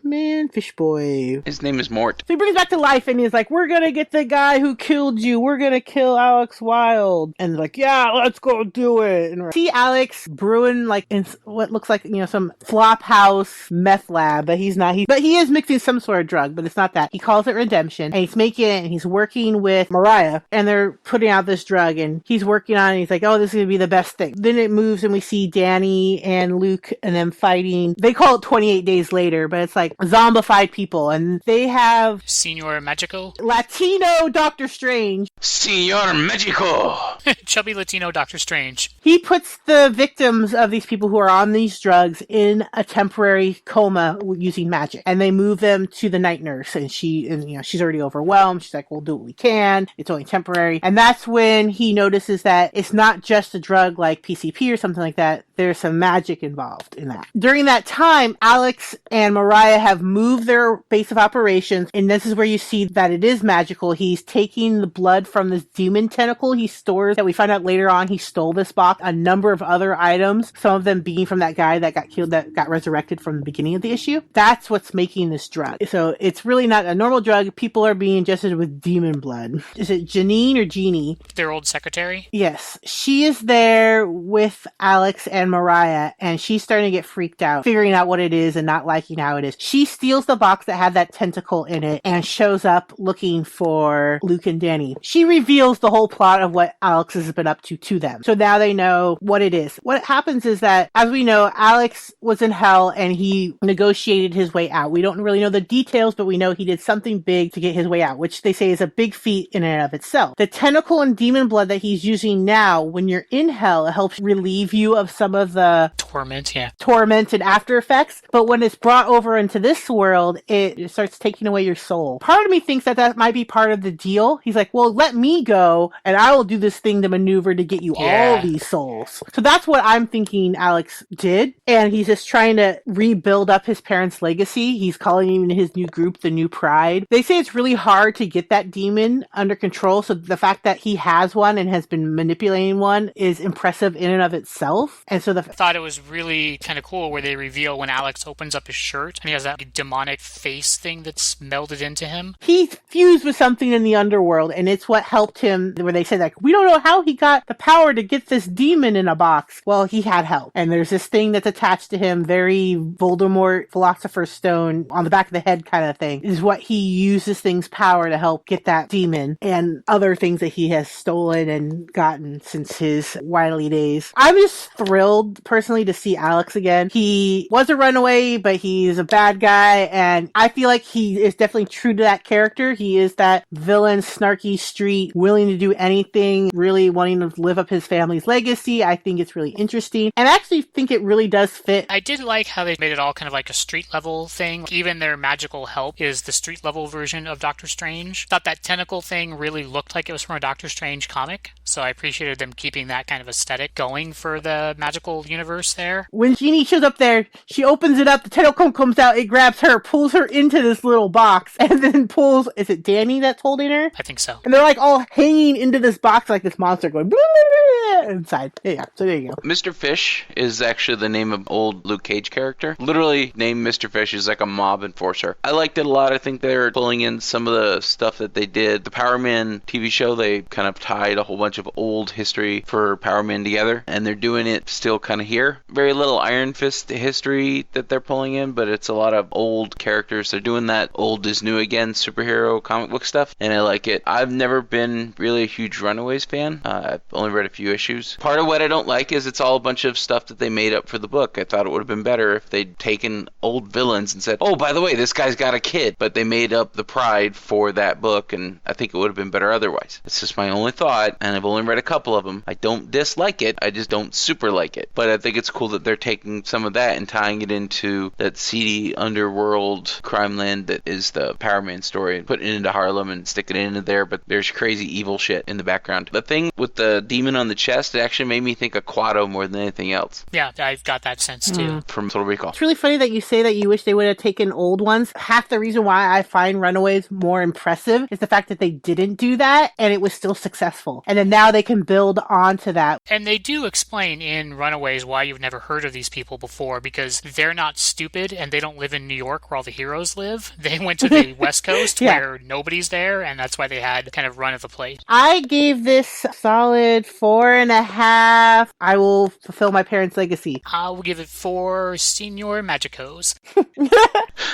Boy. His name is Mort. So he brings back to life and he's like, we're gonna get the guy who killed you. We're gonna kill Alex Wilde. And they're like, yeah, let's go do it. And we see Alex brewing like in what looks like, some flop house meth lab, but he's not. But he is mixing some sort of drug, but it's not that. He calls it Redemption and he's making it and he's working with Mariah and they're putting out this drug and he's working on it and he's like, oh, this is gonna be the best thing. Then it moves and we see Danny and Luke and them fighting. They call it 28 Days Later, but it's like zombified people and they have Senor Magico. Latino Doctor Strange. Senor Magico. Chubby Latino Doctor Strange. He puts the victims of these people who are on these drugs in a temporary coma using magic and they move them to the night nurse and she's already overwhelmed. She's like, we'll do what we can. It's only temporary. And that's when he notices that it's not just a drug like PCP or something like that. There's some magic involved in that. During that time, Alex and Mariah have moved their base of operations, and this is where you see that it is magical. He's taking the blood from this demon tentacle he stores that we find out later on he stole this box, a number of other items, some of them being from that guy that got killed, that got resurrected from the beginning of the issue. That's what's making this drug. So it's really not a normal drug. People are being ingested with demon blood. Is it Janine or Jeannie? Their old secretary? Yes. She is there with Alex and Mariah, and she's starting to get freaked out, figuring out what it is and not liking how it is. She steals the box that had that tentacle in it and shows up looking for Luke and Danny. She reveals the whole plot of what Alex has been up to them. So now they know what it is. What happens is that, as we know, Alex was in hell and he negotiated his way out. We don't really know the details, but we know he did something big to get his way out, which they say is a big feat in and of itself. The tentacle and demon blood that he's using now, when you're in hell, it helps relieve you of some of the torment and after effects. But when it's brought over into this world, it starts taking away your soul. Part of me thinks that might be part of the deal. He's like, well, let me go and I will do this thing to maneuver to get you all these souls. So that's what I'm thinking Alex did. And he's just trying to rebuild up his parents' legacy. He's calling his new group the New Pride. They say it's really hard to get that demon under control. So the fact that he has one and has been manipulating one is impressive in and of itself. And so I thought it was really kind of cool where they reveal when Alex opens up his shirt and he has that demonic face thing that's melded into him. He's fused with something in the underworld, and it's what helped him, where they said, like, we don't know how he got the power to get this demon in a box. Well, he had help. And there's this thing that's attached to him, very Voldemort Philosopher's Stone on the back of the head kind of thing, is what he used this thing's power to help get that demon and other things that he has stolen and gotten since his Wiley days. I'm just thrilled, personally, to see Alex again. He was a runaway, but he's a bad guy, and I feel like he is definitely true to that character. He is that villain, snarky street, willing to do anything, really wanting to live up his family's legacy. I think it's really interesting, and I actually think it really does fit. I did like how they made it all kind of like a street level thing. Even their magical help is the street level version of Doctor Strange. Thought that tentacle thing really looked like it was from a Doctor Strange Strange comic, so I appreciated them keeping that kind of aesthetic going for the magical universe there. When Jeannie shows up there, she opens it up, the tentacle comes out, it grabs her, pulls her into this little box, and then pulls, is it Danny that's holding her? I think so. And they're like all hanging into this box like this monster going blah, blah, blah, inside. Yeah, so there you go. Mr. Fish is actually the name of old Luke Cage character. Literally named Mr. Fish. He's like a mob enforcer. I liked it a lot. I think they're pulling in some of the stuff that they did. The Power Man TV show, they kind of tied a whole bunch of old history for Power Man together, and they're doing it still kind of here. Very little Iron Fist history that they're pulling in, but it's a lot of old characters. They're doing that old is new again superhero comic book stuff, and I like it. I've never been really a huge Runaways fan. I've only read a few issues. Part of what I don't like is it's all a bunch of stuff that they made up for the book. I thought it would have been better if they'd taken old villains and said, oh, by the way, this guy's got a kid, but they made up the pride for that book, and I think it would have been better otherwise. It's just my only thought, and I've only read a couple of them. I don't dislike it, I just don't super like it. But I think it's cool that they're taking some of that and tying it into that seedy underworld crime land that is the Power Man story, and putting it into Harlem and sticking it into there, but there's crazy evil shit in the background. The thing with the demon on the chest, it actually made me think of Quado more than anything else. Yeah, I've got that sense too. From Total Recall. It's really funny that you say that you wish they would have taken old ones. Half the reason why I find Runaways more impressive is the fact that they didn't do that and it was still successful. And then now they can build onto that. And they do explain in Runaways why you've never heard of these people before, because they're not stupid and they don't live in New York where all the heroes live. They went to the West Coast where nobody's there, and that's why they had kind of run of the place. I gave this a solid 4.5. I will fulfill my parents' legacy. I will give it 4 Senior Magicos.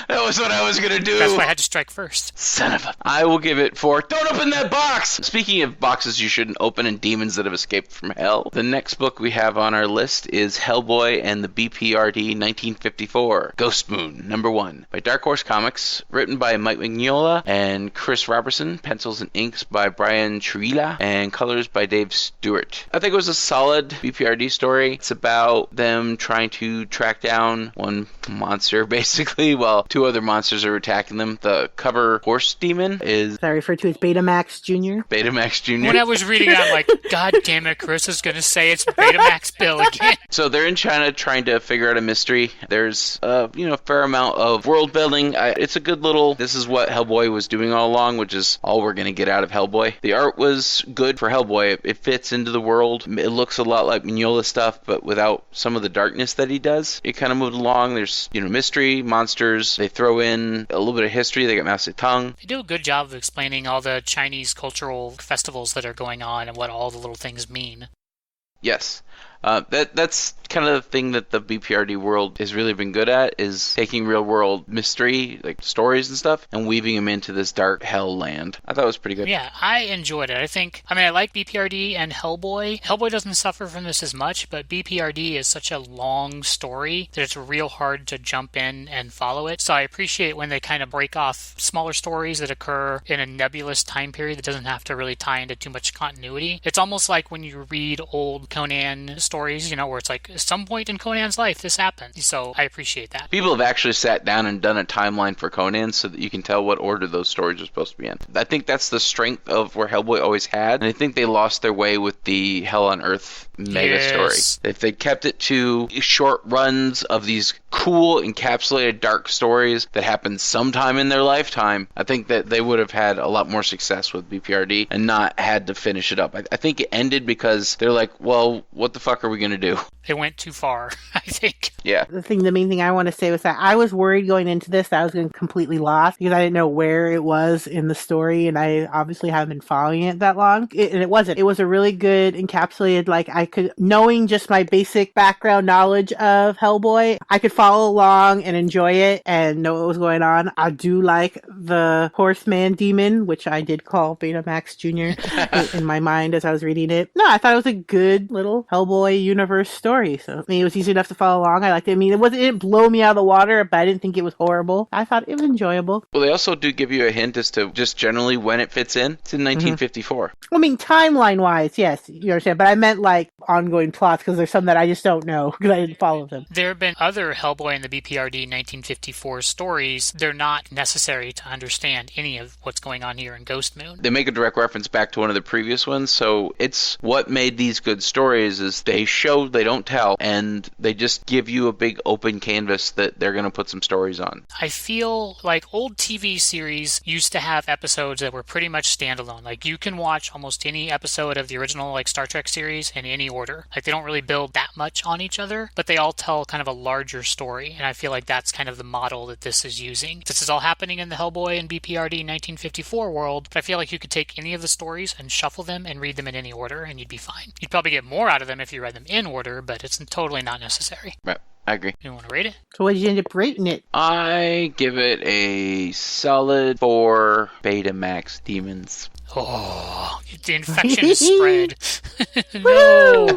That was what I was gonna do. That's why I had to strike first. Son of a... I will give it 4. Don't open that box! Speaking of boxes you shouldn't open and demons that have escaped from hell, the next book we have on our list is Hellboy and the BPRD 1954, Ghost Moon, #1, by Dark Horse Comics, written by Mike Mignola and Chris Robertson, pencils and inks by Brian Chirila, and colors by Dave Stewart. I think it was a solid BPRD story. It's about them trying to track down one monster, basically, while 2 other monsters are attacking them. The cover horse demon is... I refer to as Betamax Jr. Betamax Jr. When I was reading it, I'm like, God damn it, Chris is going to say it's Betamax Bill again. So they're in China trying to figure out a mystery. There's a fair amount of world building. It's a good little... This is what Hellboy was doing all along, which is all we're going to get out of Hellboy. The art was good for Hellboy. It fits into the world. It looks a lot like Mignola stuff, but without some of the darkness that he does. It kind of moved along. There's, mystery, monsters. They throw in a little bit of history. They got Mao Zedong. They do a good job of explaining all the Chinese cultural festivals that are going on and what all the little things mean. Yes. That's kind of the thing that the BPRD world has really been good at, is taking real world mystery, like stories and stuff, and weaving them into this dark hell land. I thought it was pretty good. Yeah, I enjoyed it. I like BPRD and Hellboy. Hellboy doesn't suffer from this as much, but BPRD is such a long story that it's real hard to jump in and follow it. So I appreciate when they kind of break off smaller stories that occur in a nebulous time period that doesn't have to really tie into too much continuity. It's almost like when you read old Conan stories, where it's like, at some point in Conan's life, this happened. So I appreciate that. People have actually sat down and done a timeline for Conan so that you can tell what order those stories are supposed to be in. I think that's the strength of where Hellboy always had, and I think they lost their way with the Hell on Earth mega story. If they kept it to short runs of these cool, encapsulated dark stories that happened sometime in their lifetime, I think that they would have had a lot more success with BPRD and not had to finish it up. I think it ended because they're like, well, what the fuck are we going to do? They went too far, I think. Yeah. The main thing I want to say was that I was worried going into this that I was going to completely lost because I didn't know where it was in the story, and I obviously haven't been following it that long. And it wasn't. It was a really good encapsulated, knowing just my basic background knowledge of Hellboy, I could follow along and enjoy it and know what was going on. I do like the Horseman Demon, which I did call Betamax Jr. in my mind as I was reading it. No, I thought it was a good little Hellboy universe story. So, it was easy enough to follow along. I liked it. It didn't blow me out of the water, but I didn't think it was horrible. I thought it was enjoyable. Well, they also do give you a hint as to just generally when it fits in. It's in 1954. Timeline-wise, yes, you understand. But I meant, ongoing plots because there's some that I just don't know because I didn't follow them. There have been other Hellboy and the BPRD 1954 stories. They're not necessary to understand any of what's going on here in Ghost Moon. They make a direct reference back to one of the previous ones, so it's what made these good stories is they show, they don't tell, and they just give you a big open canvas that they're going to put some stories on. I feel like old TV series used to have episodes that were pretty much standalone. Like you can watch almost any episode of the original like Star Trek series in any order. Like they don't really build that much on each other, but they all tell kind of a larger story, and I feel like that's kind of the model that this is using. This is all happening in the Hellboy and BPRD 1954 world, but I feel like you could take any of the stories and shuffle them and read them in any order, and you'd be fine. You'd probably get more out of them if you read them in order, but it's totally not necessary. Right. I agree. You want to rate it? So what did you end up rating it? I give it a solid 4 Betamax demons. Oh, the infection is spread. No.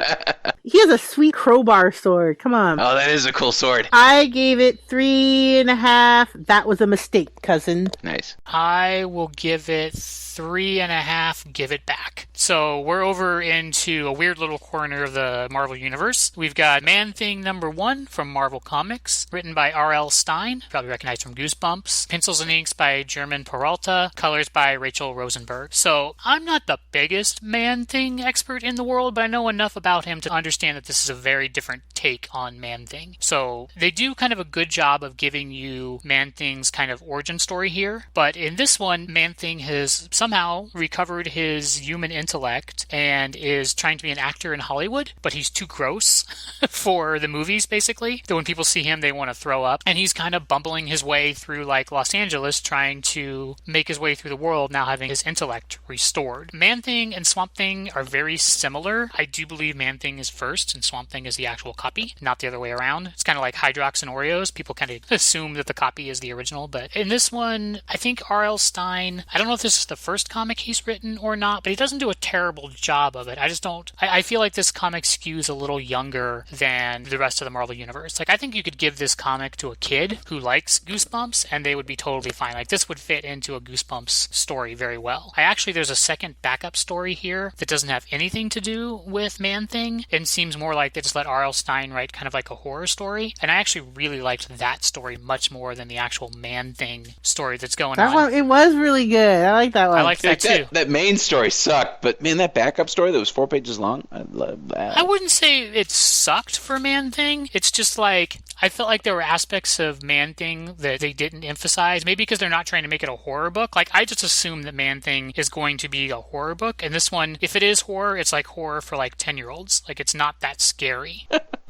He has a sweet crowbar sword. Come on. Oh, that is a cool sword. I gave it 3.5. That was a mistake, cousin. Nice. I will give it 3.5. Give it back. So we're over into a weird little corner of the Marvel Universe. We've got Man-Thing #1 from Marvel Comics, written by R.L. Stine, probably recognized from Goosebumps. Pencils and inks by German Peralta, colors by Rachel Rosenberg. So I'm not the biggest Man-Thing expert in the world, but I know enough about him to understand that this is a very different take on Man-Thing. So they do kind of a good job of giving you Man-Thing's kind of origin story here, but in this one, Man-Thing has somehow recovered his human intellect and is trying to be an actor in Hollywood, but he's too gross for the movies, basically. So when people see him, they want to throw up, and he's kind of bumbling his way through like Los Angeles, trying to make his way through the world, now having his intellect restored. Man-Thing and Swamp Thing are very similar. I do believe Man-Thing is first and Swamp Thing is the actual copy, not the other way around. It's kind of like Hydrox and Oreos. People kind of assume that the copy is the original, but in this one, I think R.L. Stine, I don't know if this is the first comic he's written or not, but he doesn't do a terrible job of it. I feel like this comic skews a little younger than the rest of the Marvel Universe. Like, I think you could give this comic to a kid who likes Goosebumps, and they would be totally fine. Like, this would fit into a Goosebumps story very well. There's a second backup story here that doesn't have anything to do with Man-Thing, and seems more like they just let R.L. Stine write kind of like a horror story, and I actually really liked that story much more than the actual Man-Thing story that's going on. That one, it was really good. I like that one. I like that too. That main story sucked, but man, that backup story that was 4 pages long, I love that. I wouldn't say it sucked for Man-Thing. It's just like, I felt like there were aspects of Man-Thing that they didn't emphasize, maybe because they're not trying to make it a horror book. Like, I just assume that Man-Thing is going to be a horror book, and this one, if it is horror, it's like horror for like 10-year-olds. Like, it's not that scary.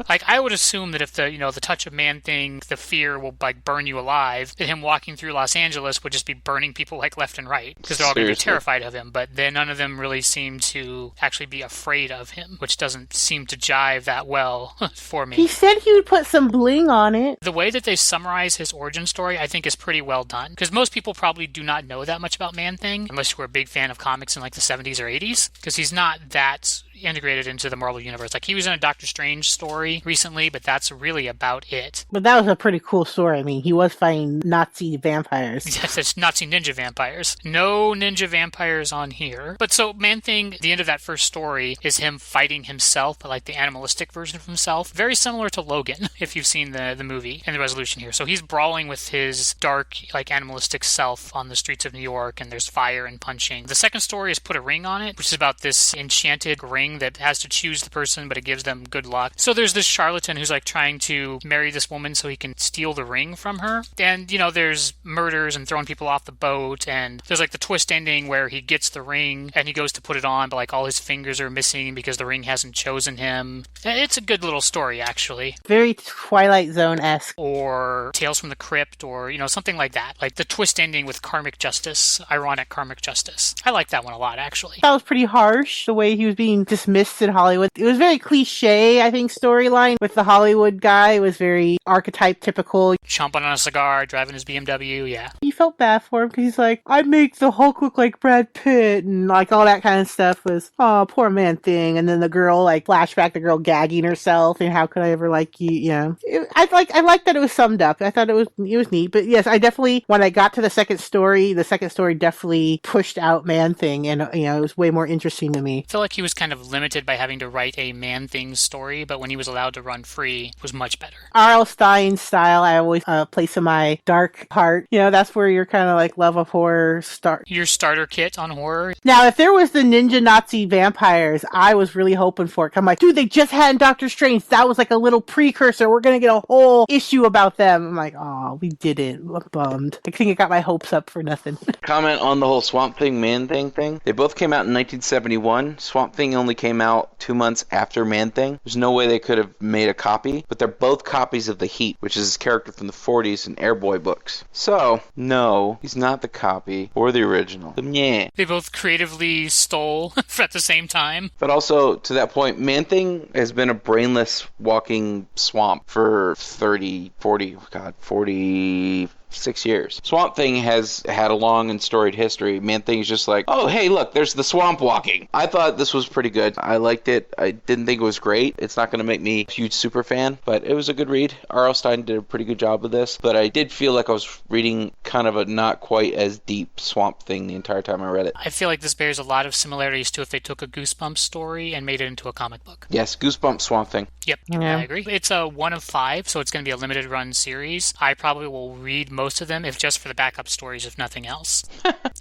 Like, I would assume that if the touch of Man-Thing, the fear will like burn you alive, that him walking through Los Angeles would just be burning people like left and right, because they're all going to be terrified of him. But then none of them really seem to actually be afraid of him, which doesn't seem to jive that well for me. He said he would put some bling on it. The way that they summarize his origin story, I think, is pretty well done, because most people probably do not know that much about Man-Thing, unless you were a big fan of comics in like the 70s or 80s, because he's not that integrated into the Marvel Universe. Like, he was in a Doctor Strange story recently, but that's really about it. But that was a pretty cool story. I mean, he was fighting Nazi vampires. Yes, it's Nazi ninja vampires. No ninja vampires on here. But so, Man-Thing, the end of that first story is him fighting himself, but like the animalistic version of himself. Very similar to Logan, if you've seen the movie and the resolution here. So he's brawling with his dark, like animalistic self on the streets of New York, and there's fire and punching. The second story is Put a Ring on It, which is about this enchanted ring that has to choose the person, but it gives them good luck. So there's this charlatan who's like trying to marry this woman so he can steal the ring from her. And, there's murders and throwing people off the boat, and there's like the twist ending where he gets the ring and he goes to put it on, but like all his fingers are missing because the ring hasn't chosen him. It's a good little story, actually. Very Twilight Zone-esque. Or Tales from the Crypt, or, something like that. Like the twist ending with karmic justice, ironic karmic justice. I like that one a lot, actually. That was pretty harsh, the way he was being dismissed in Hollywood. It was very cliche, I think, storyline with the Hollywood guy. It was very archetype typical. Chomping on a cigar, driving his BMW, yeah. You felt bad for him because he's like, I make the Hulk look like Brad Pitt and like all that kind of stuff was, oh, poor man thing. And then the girl, like flashback, the girl gagging herself and how could I ever like you, you know. I like that it was summed up. I thought it was neat. But yes, I definitely, when I got to the second story definitely pushed out Man Thing and, you know, it was way more interesting to me. I feel like he was kind of limited by having to write a Man Thing story, but when he was allowed to run free, it was much better. R.L. Stein's style, I always place in my dark heart. You know, that's where your kind of like love of horror start. Your starter kit on horror. Now, if there was the ninja Nazi vampires, I was really hoping for it. I'm like, dude, they just had Doctor Strange. That was like a little precursor. We're going to get a whole issue about them. I'm like, oh, we didn't. I'm bummed. I think I got my hopes up for nothing. Comment on the whole Swamp Thing, Man Thing thing. They both came out in 1971. Swamp Thing only came out 2 months after Man Thing. There's no way they could have made a copy, but they're both copies of the Heat, which is his character from the 40s in Airboy books. So, no, he's not the copy or the original. So, yeah. They both creatively stole at the same time. But also, to that point, Man-Thing has been a brainless walking swamp for 46 years. Swamp Thing has had a long and storied history. Man-Thing's just like, oh, hey, look, there's the swamp walking. I thought this was pretty good. I liked it. I didn't think it was great. It's not going to make me a huge super fan, but it was a good read. R.L. Stine did a pretty good job with this, but I did feel like I was reading kind of a not quite as deep Swamp Thing the entire time I read it. I feel like this bears a lot of similarities to if they took a Goosebumps story and made it into a comic book. Yes, Goosebumps Swamp Thing. Yep, yeah. I agree. It's a 1 of 5, so it's going to be a limited run series. I probably will read most of them, if just for the backup stories, if nothing else.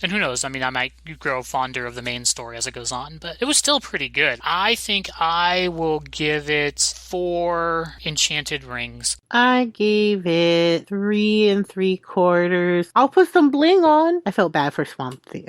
And who knows, I mean, I might grow fonder of the main story as it goes on, but it was still pretty good. I think I will give it 4 enchanted rings. I gave it 3 3/4. I'll put some bling on. I felt bad for Swamp Thing.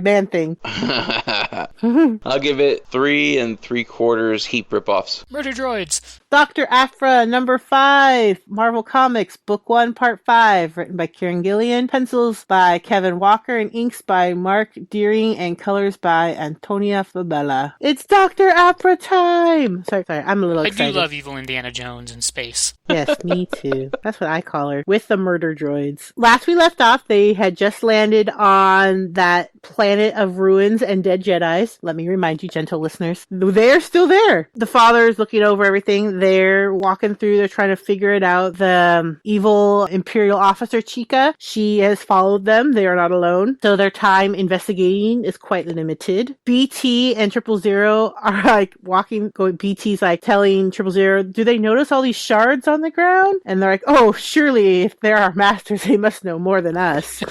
Man Thing. I'll give it 3 3/4 Heat ripoffs. Murder droids. Dr. Aphra, number 5, Marvel Comics, Book 1, Part 5, written by Kieran Gillian, pencils by Kevin Walker, and inks by Mark Deering, and colors by Antonia Fabella. It's Dr. Aphra time! Sorry, I'm a little excited. I do love evil Indiana Jones in space. Yes, me too. That's what I call her, with the murder droids. Last we left off, they had just landed on that planet of ruins and dead Jedis. Let me remind you, gentle listeners, they're still there. The father is looking over everything. They're walking through, they're trying to figure it out. The evil Imperial officer, Chica, she has followed them. They are not alone. So their time investigating is quite limited. BT and 000 are like BT's like telling 000, do they notice all these shards on the ground? And they're like, oh, surely if they're our masters, they must know more than us.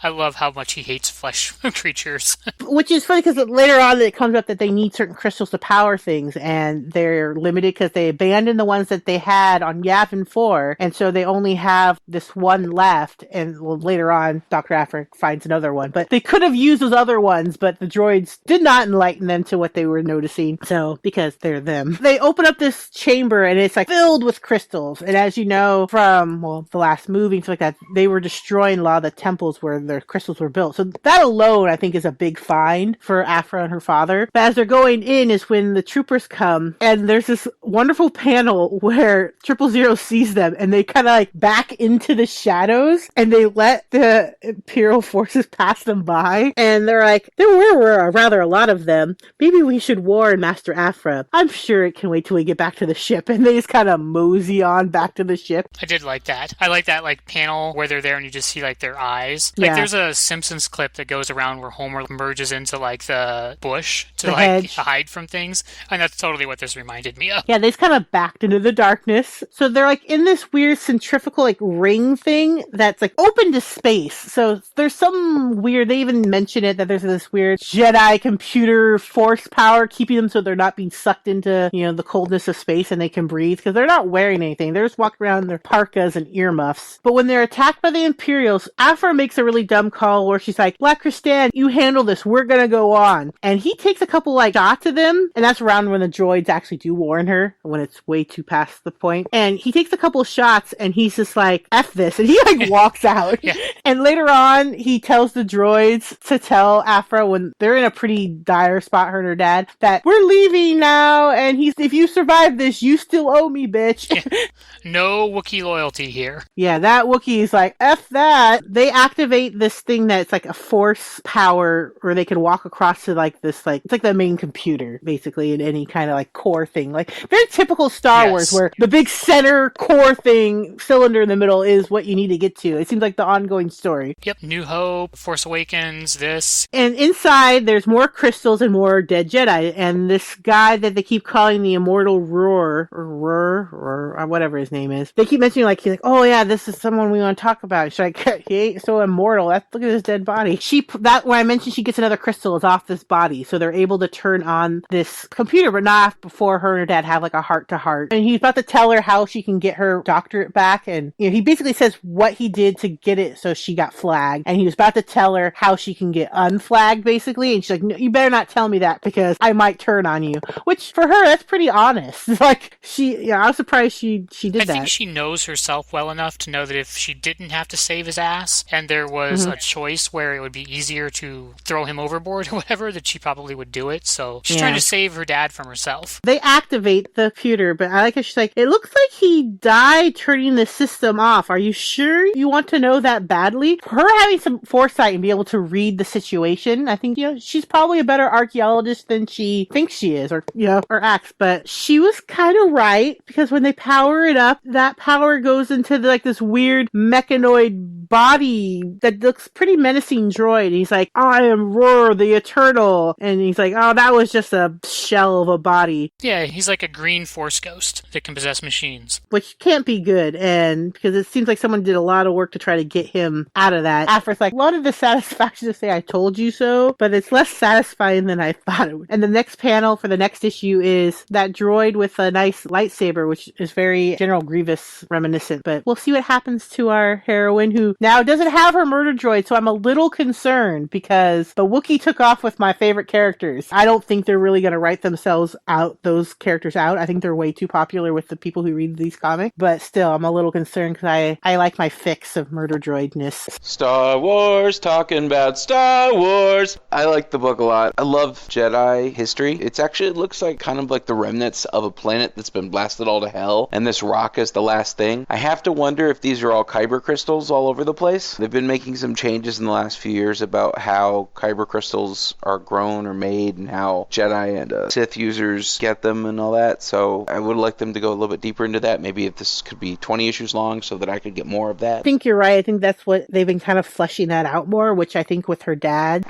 I love how much he hates flesh creatures. Which is funny because later on it comes up that they need certain crystals to power things, and they're limited because they abandoned the ones that they had on Yavin 4, and so they only have this one left, and later on Dr. Aphra finds another one. But they could have used those other ones, but the droids did not enlighten them to what they were noticing, so because they're them. They open up this chamber, and it's like filled with crystals, and as you know from, the last movie, and stuff like that, they were destroying a lot of the temples where their crystals were built. So that alone, I think, is a big find for Aphra and her father. But as they're going in is when the troopers come, and there's this wonderful panel where 000 sees them, and they kind of like back into the shadows, and they let the Imperial forces pass them by, and they're like, there were rather a lot of them. Maybe we should warn Master Aphra. I'm sure it can wait till we get back to the ship. And they just kind of mosey on back to the ship. I did like that. I like that like panel where they're there and you just see like their eyes. Like there's a Simpsons clip that goes around where Homer merges into like the bush to the like hedge. Hide from things, and that's totally what this reminded me of. Yeah, they just kind of backed into the darkness. So they're like in this weird centrifugal like ring thing that's like open to space. So there's some weird, they even mention it, that there's this weird Jedi computer force power keeping them so they're not being sucked into, the coldness of space, and they can breathe because they're not wearing anything. They're just walking around in their parkas and earmuffs. But when they're attacked by the Imperials, Aphra makes a really dumb call where she's like, Black Kristan, you handle this. We're gonna go on. And he takes a couple like shots of them, and that's around when the droids actually do warn her, when it's way too past the point. And he takes a couple shots, and he's just like, F this, and he like walks out. Yeah. And later on, when he tells the droids to tell Afra when they're in a pretty dire spot, her and her dad, that we're leaving now, and if you survive this, you still owe me, bitch. No Wookiee loyalty here. Yeah, that Wookiee is like, F that. They activate this thing that's like a force power where they can walk across to like this, like, it's like the main computer, basically, in any kind of like core thing. Like, very typical Star Wars, where the big center core thing, cylinder in the middle, is what you need to get to. It seems like the ongoing story. Yep, New Hope, Force Awakens, this. And inside, there's more crystals and more dead Jedi. And this guy that they keep calling the Immortal Roar, or whatever his name is, they keep mentioning, like, he's like, oh yeah, this is someone we want to talk about. She's like, he ain't so immortal. Look at his dead body. When I mentioned she gets another crystal, is off this body. So they're able to turn on this computer, but not before her and her dad have like a heart to heart. And he's about to tell her how she can get her doctorate back. And, you know, he basically says what he did to get it so she got flagged. And he was about to tell her how she can get unflagged, basically. And she's like, no, you better not tell me that because I might turn on you. Which, for her, that's pretty honest. Like, I was surprised she did that. I think she knows herself well enough to know that if she didn't have to save his ass and there was a choice where it would be easier to throw him overboard or whatever, that she probably would do it. So she's trying to save her dad from herself. They activate the computer, but I like how she's like, it looks like he died turning the system off. Are you sure you want to know that badly? Her having some foresight and be able to read the situation, I think, she's probably a better archaeologist than she thinks she is, or acts. But she was kind of right, because when they power it up, that power goes into this weird mechanoid body that looks pretty menacing droid. And he's like, I am Roar the Eternal. And he's like, oh, that was just a shell of a body. Yeah, he's like a green force ghost that can possess machines. Which can't be good, and because it seems like someone did a lot of work to try to get him out of that. Afra's like, a lot of the satisfaction to say I told you so, but it's less satisfying than I thought it would. And the next panel for the next issue is that droid with a nice lightsaber, which is very General Grievous reminiscent. But we'll see what happens to our heroine, who now doesn't have her murder droid, so I'm a little concerned because the Wookiee took off with my favorite characters. I don't think they're really going to write those characters out. I think they're way too popular with the people who read these comics, but still, I'm a little concerned because I like my fix of murder droidness. Star Wars, talking about Star Wars. I like the book a lot. I love Jedi history. It looks like kind of like the remnants of a planet that's been blasted all to hell, and this rock is the last thing. I have to wonder if these are all kyber crystals all over the place. They've been making some changes in the last few years about how kyber crystals are grown or made and how Jedi and Sith users get them and all that. So I would like them to go a little bit deeper into that. Maybe if this could be 20 issues long so that I could get more of that. I think you're right. I think that's what they've been kind of fleshing that out more, which I think with her dad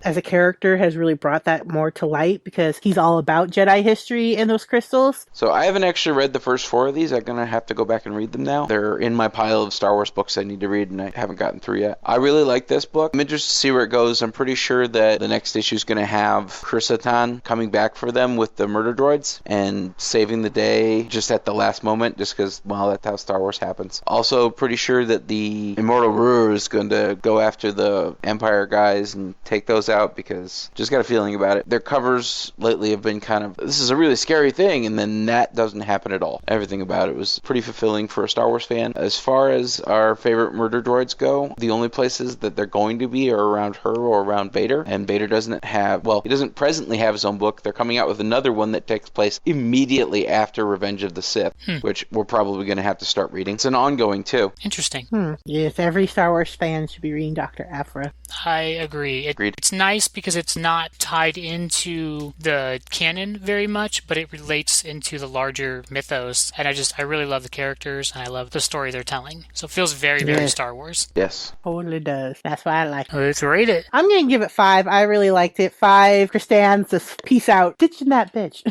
as a character has really brought that more to light, because he's all about Jedi history and those crystals. So I haven't actually read the first 4 of these. I'm going to have to go back and read them now. They're in my pile of Star Wars books I need to read, and I haven't gotten through yet. I really like this book. I'm interested to see where it goes. I'm pretty sure that the next issue is going to have Chrysoton coming back for them with the murder droids and saving the day just at the last moment, just because, well, that's how Star Wars happens. Also, pretty sure that the Immortal Ruler is going to go after the Empire guys and take those out, because just got a feeling about it. Their covers lately have been kind of, this is a really scary thing, and then that doesn't happen at all. Everything about it was pretty fulfilling for a Star Wars fan. As far as our favorite murder droids go, the only places that they're going to be are around her or around Vader, and Vader doesn't have, well, he doesn't presently have his own book. They're coming out with another one that takes place immediately after Revenge of the Sith, which we're probably going to have to start reading. It's an ongoing too. Interesting. Yes, every Star Wars fan should be reading Dr. Aphra. I agree. It's nice because it's not tied into the canon very much, but it relates into the larger mythos. And I really love the characters, and I love the story they're telling. So it feels very, very Star Wars. Yes. Totally does. That's why I like it. Let's rate it. I'm going to give it 5. I really liked it. 5. Christian's just peace out. Ditching that bitch.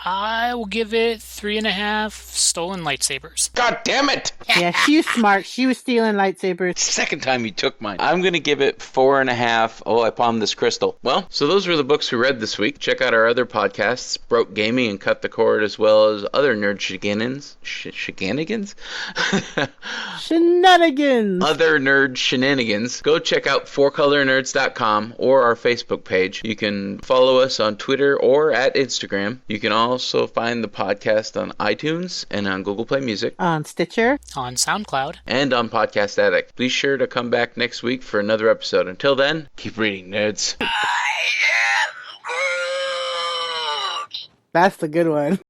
I will give it 3.5 stolen lightsabers. God damn it! Yeah, she was smart. She was stealing lightsabers. Second time you took mine. I'm going to give it 4.5. Oh, I palmed this crystal. Well, so those were the books we read this week. Check out our other podcasts, Broke Gaming and Cut the Cord, as well as other nerd shenanigans. Shenanigans? Shenanigans! Other nerd shenanigans. Go check out fourcolornerds.com or our Facebook page. You can follow us on Twitter or at Instagram. You can also also find the podcast on iTunes and on Google Play Music. On Stitcher. On SoundCloud. And on Podcast Addict. Be sure to come back next week for another episode. Until then, keep reading, nerds. That's the good one.